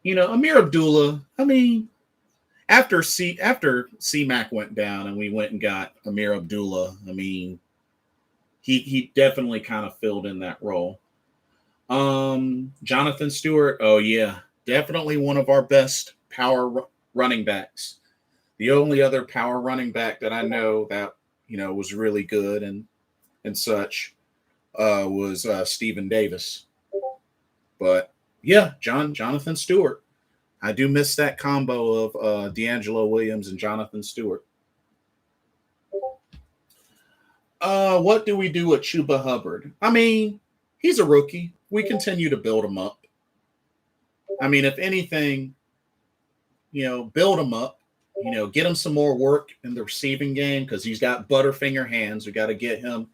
Amir Abdullah, after C-Mac went down and we went and got Amir Abdullah, he definitely kind of filled in that role. Jonathan Stewart, oh yeah, definitely one of our best power running backs. The only other power running back that I know that, was really good and such was Stephen Davis. But yeah, Jonathan Stewart. I do miss that combo of D'Angelo Williams and Jonathan Stewart. What do we do with Chuba Hubbard? He's a rookie. We continue to build him up. If anything, build him up. Get him some more work in the receiving game because he's got butterfinger hands. We got to get him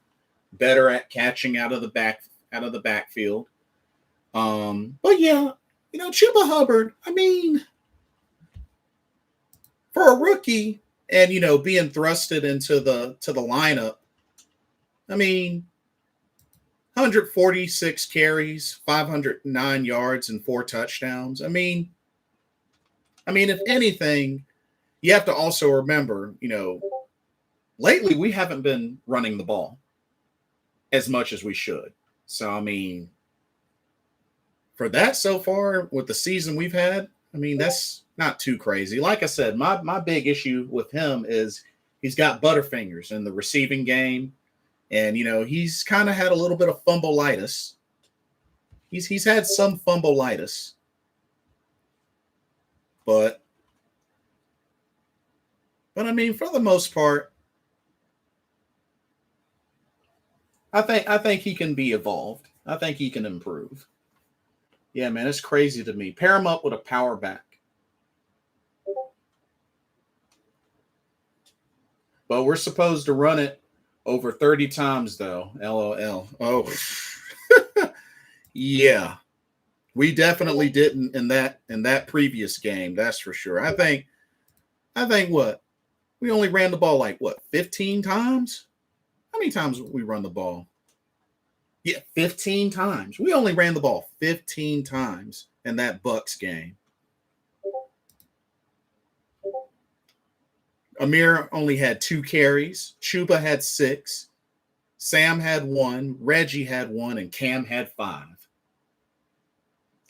better at catching out of the backfield. But yeah, Chuba Hubbard, for a rookie and, being thrusted into the lineup, 146 carries, 509 yards, and 4 touchdowns. If anything, you have to also remember, lately we haven't been running the ball as much as we should. So, for that so far with the season we've had, that's not too crazy. Like I said, my big issue with him is he's got butterfingers in the receiving game. And, he's kind of had a little bit of fumbleitis. He's had some fumbleitis. But for the most part, I think he can be evolved. I think he can improve. Yeah, man, it's crazy to me. Pair him up with a power back. But we're supposed to run it Over 30 times, though. LOL. Oh, yeah. We definitely didn't in that previous game. That's for sure. I think what? We only ran the ball like what, 15 times? How many times we run the ball? Yeah, 15 times. We only ran the ball 15 times in that Bucks game. Amir only had 2 carries. Chuba had 6. Sam had 1. Reggie had 1, and Cam had 5.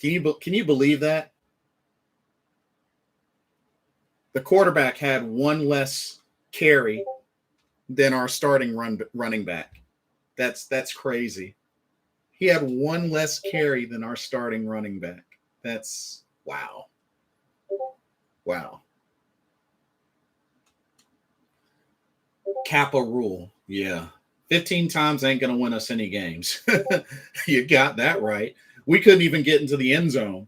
Can you believe that? The quarterback had 1 less carry than our starting running back. That's crazy. He had 1 less carry than our starting running back. That's wow. Wow. Kappa rule. Yeah. 15 times ain't going to win us any games. You got that right. We couldn't even get into the end zone.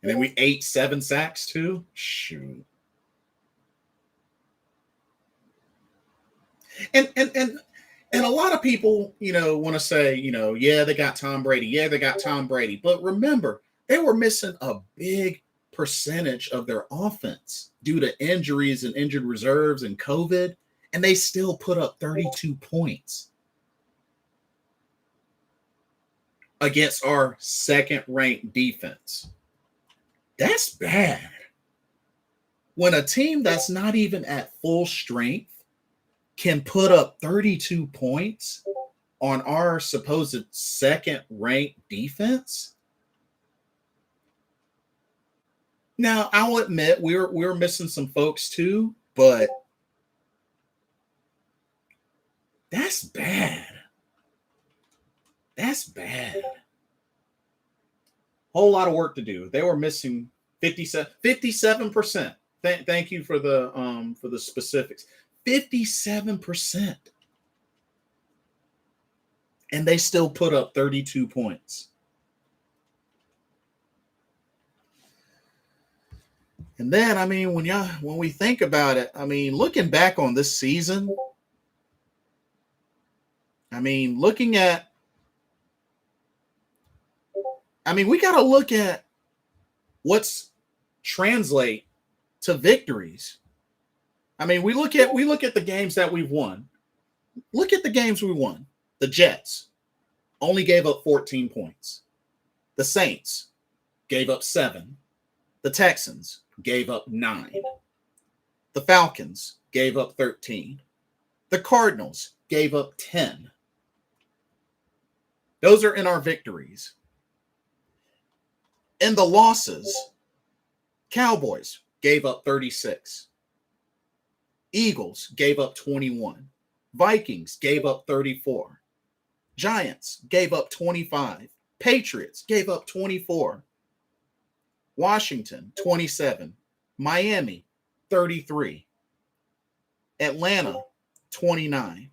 And then we ate 7 sacks too. Shoot. And a lot of people, want to say, yeah, they got Tom Brady. Yeah, they got Tom Brady. But remember, they were missing a big percentage of their offense due to injuries and injured reserves and COVID, and they still put up 32 points against our second-ranked defense. That's bad. When a team that's not even at full strength can put up 32 points on our supposed second-ranked defense. Now, I'll admit we're missing some folks too, but that's bad. That's bad. Whole lot of work to do. They were missing 57%. Thank you for the specifics. 57%. And they still put up 32 points. And then, when we think about it, looking back on this season, we got to look at what's translate to victories. We look at the games that we've won. Look at the games we won. The Jets only gave up 14 points. The Saints gave up 7. The Texans gave up 9. The Falcons gave up 13. The Cardinals gave up 10. Those are in our victories. In the losses, Cowboys gave up 36. Eagles gave up 21. Vikings gave up 34. Giants gave up 25. Patriots gave up 24. Washington, 27. Miami, 33. Atlanta, 29.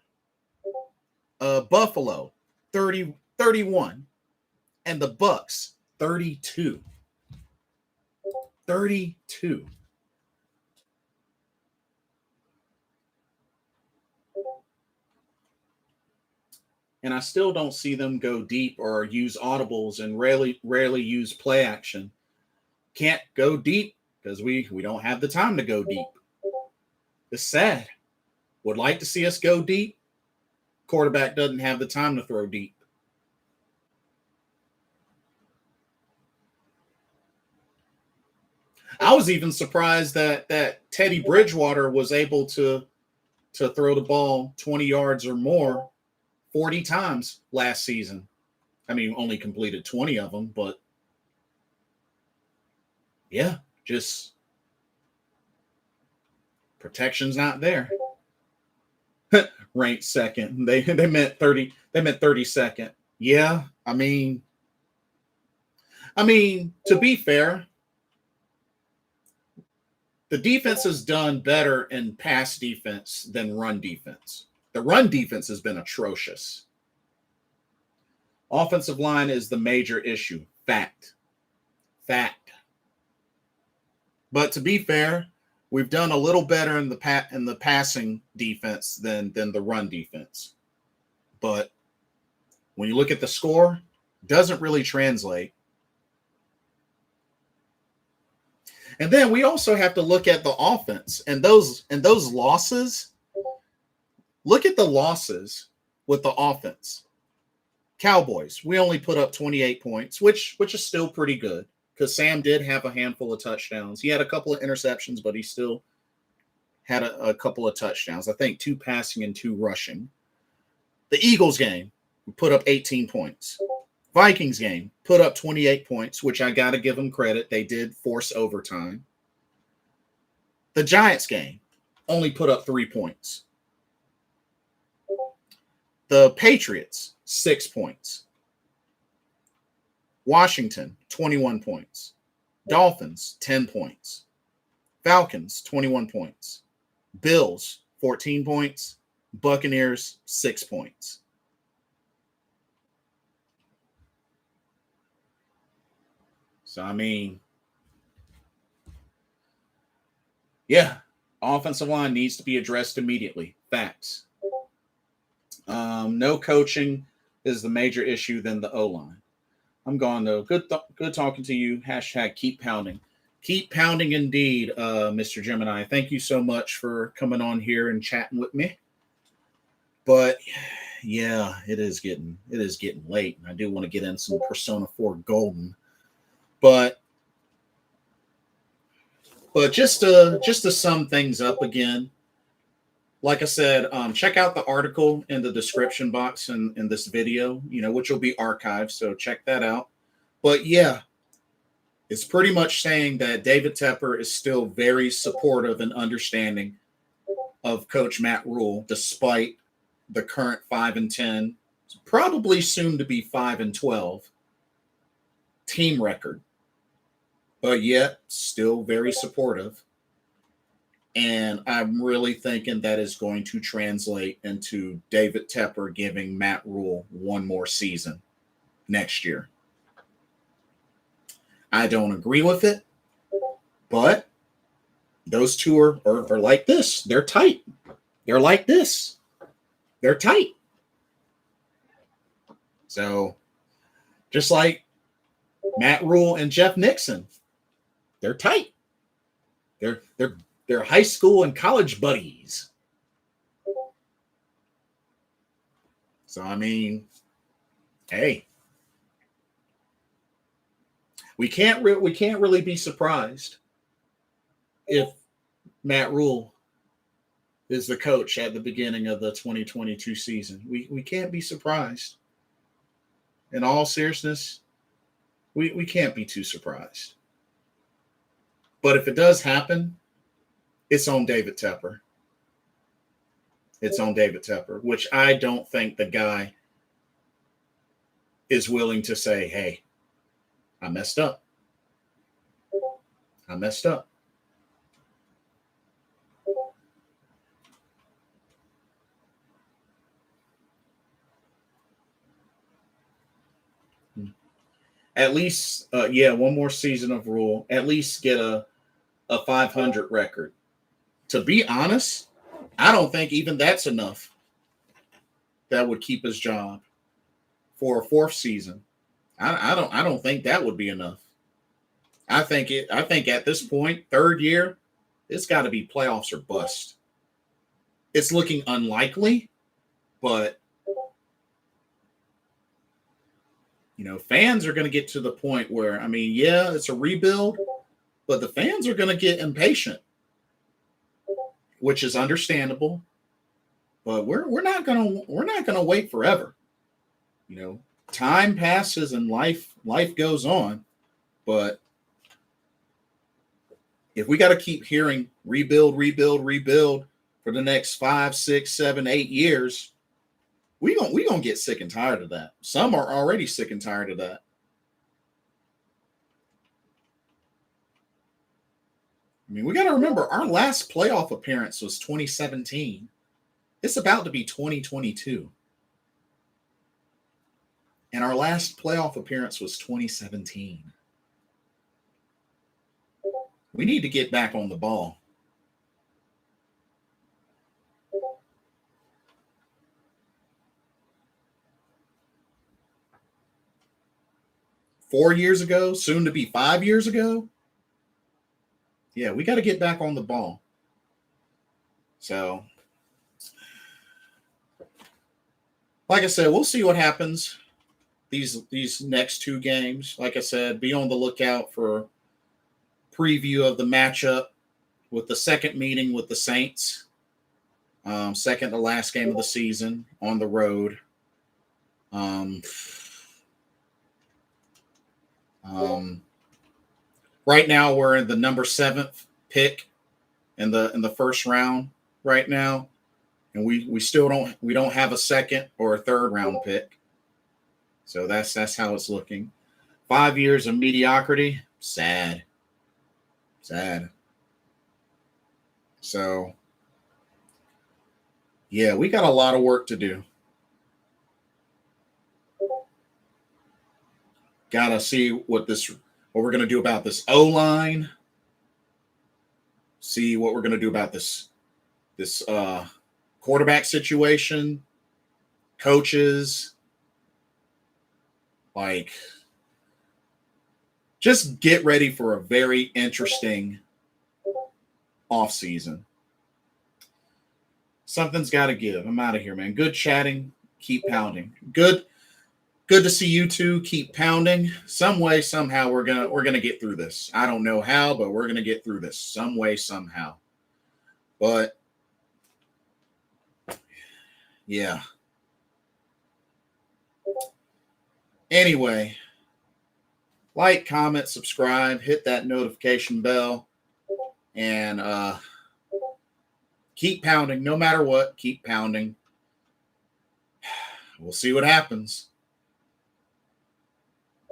Buffalo, 31. And the Bucks, 32. 32. And I still don't see them go deep or use audibles and rarely use play action. Can't go deep because we don't have the time to go deep. It's sad. Would like to see us go deep. Quarterback doesn't have the time to throw deep. I was even surprised that Teddy Bridgewater was able to throw the ball 20 yards or more 40 times last season. Only completed 20 of them, but yeah, just protection's not there. Ranked second. They meant 30. They meant 32nd. Yeah, to be fair, the defense has done better in pass defense than run defense. The run defense has been atrocious. Offensive line is the major issue. Fact. But to be fair, We've done a little better in the passing defense than the run defense. But when you look at the score, doesn't really translate. And then we also have to look at the offense and those losses. Look at the losses with the offense. Cowboys, we only put up 28 points, which is still pretty good because Sam did have a handful of touchdowns. He had a couple of interceptions, but he still had a couple of touchdowns. I think 2 passing and 2 rushing. The Eagles game, we put up 18 points. Vikings game, put up 28 points, which I got to give them credit. They did force overtime. The Giants game only put up 3 points. The Patriots, 6 points. Washington, 21 points. Dolphins, 10 points. Falcons, 21 points. Bills, 14 points. Buccaneers, 6 points. So, I mean, yeah, offensive line needs to be addressed immediately. Facts. No coaching is the major issue than the O-line. I'm gone, though. Good talking to you. # keep pounding. Keep pounding indeed, Mr. Gemini. Thank you so much for coming on here and chatting with me. But, yeah, it is getting late. And I do want to get in some Persona 4 Golden. But just to sum things up again, like I said, check out the article in the description box in this video, which will be archived. So check that out. But yeah, it's pretty much saying that David Tepper is still very supportive and understanding of Coach Matt Rhule, despite the current 5-10, probably soon to be 5-12 team record. But yet, still very supportive. And I'm really thinking that is going to translate into David Tepper giving Matt Rhule one more season next year. I don't agree with it, but those two are like this. They're tight. They're like this. They're tight. So, just like Matt Rhule and Jeff Nixon, they're tight. They're high school and college buddies. So, I mean, hey, we can't really be surprised if Matt Rhule is the coach at the beginning of the 2022 season. We can't be surprised. In all seriousness, we can't be too surprised. But if it does happen, it's on David Tepper. It's on David Tepper, which I don't think the guy is willing to say, hey, I messed up. I messed up. At least, one more season of Rhule. At least get a 500 record. To be honest, I don't think even that's enough that would keep his job for a 4th season. I don't think that would be enough. I think at this point, 3rd year, it's got to be playoffs or bust. It's looking unlikely, but fans are going to get to the point where, I mean, yeah, it's a rebuild, but the fans are going to get impatient, which is understandable. But we're not gonna wait forever. Time passes and life goes on. But if we got to keep hearing rebuild for the next 5, 6, 7, 8 years, we gonna get sick and tired of that. Some are already sick and tired of that. I mean, we got to remember our last playoff appearance was 2017. It's about to be 2022. And our last playoff appearance was 2017. We need to get back on the ball. 4 years ago, soon to be 5 years ago. Yeah, we got to get back on the ball. So, like I said, we'll see what happens these next 2 games. Like I said, be on the lookout for preview of the matchup with the second meeting with the Saints. Second to last game of the season on the road. Right now we're in the number 7th pick in the first round right now, and we still don't have a second or a third round pick. So that's how it's looking. 5 years of mediocrity, sad. So yeah, we got a lot of work to do. Gotta see what we're gonna do about this O-line. See what we're gonna do about this quarterback situation, coaches. Like, just get ready for a very interesting offseason. Something's got to give. I'm out of here, man. Good chatting. Keep pounding. Good to see you two. Keep pounding. Some way, somehow, we're gonna get through this. I don't know how, but we're gonna get through this some way, somehow. But yeah. Anyway, like, comment, subscribe, hit that notification bell, and keep pounding. No matter what, keep pounding. We'll see what happens.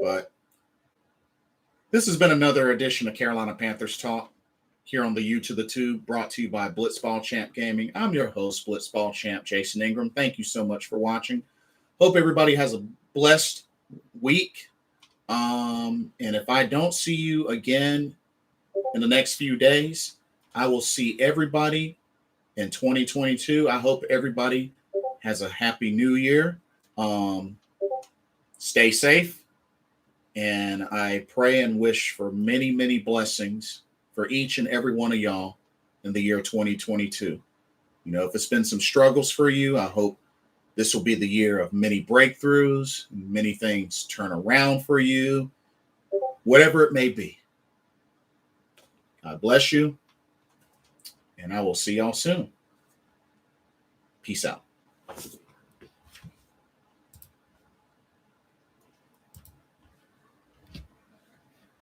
But this has been another edition of Carolina Panthers Talk here on the U to the Tube, brought to you by Blitzball Champ Gaming. I'm your host, Blitzball Champ Jason Ingram. Thank you so much for watching. Hope everybody has a blessed week. And if I don't see you again in the next few days, I will see everybody in 2022. I hope everybody has a happy new year. Stay safe. And I pray and wish for many, many blessings for each and every one of y'all in the year 2022. You know, if it's been some struggles for you, I hope this will be the year of many breakthroughs, many things turn around for you, whatever it may be. God bless you, and I will see y'all soon. Peace out.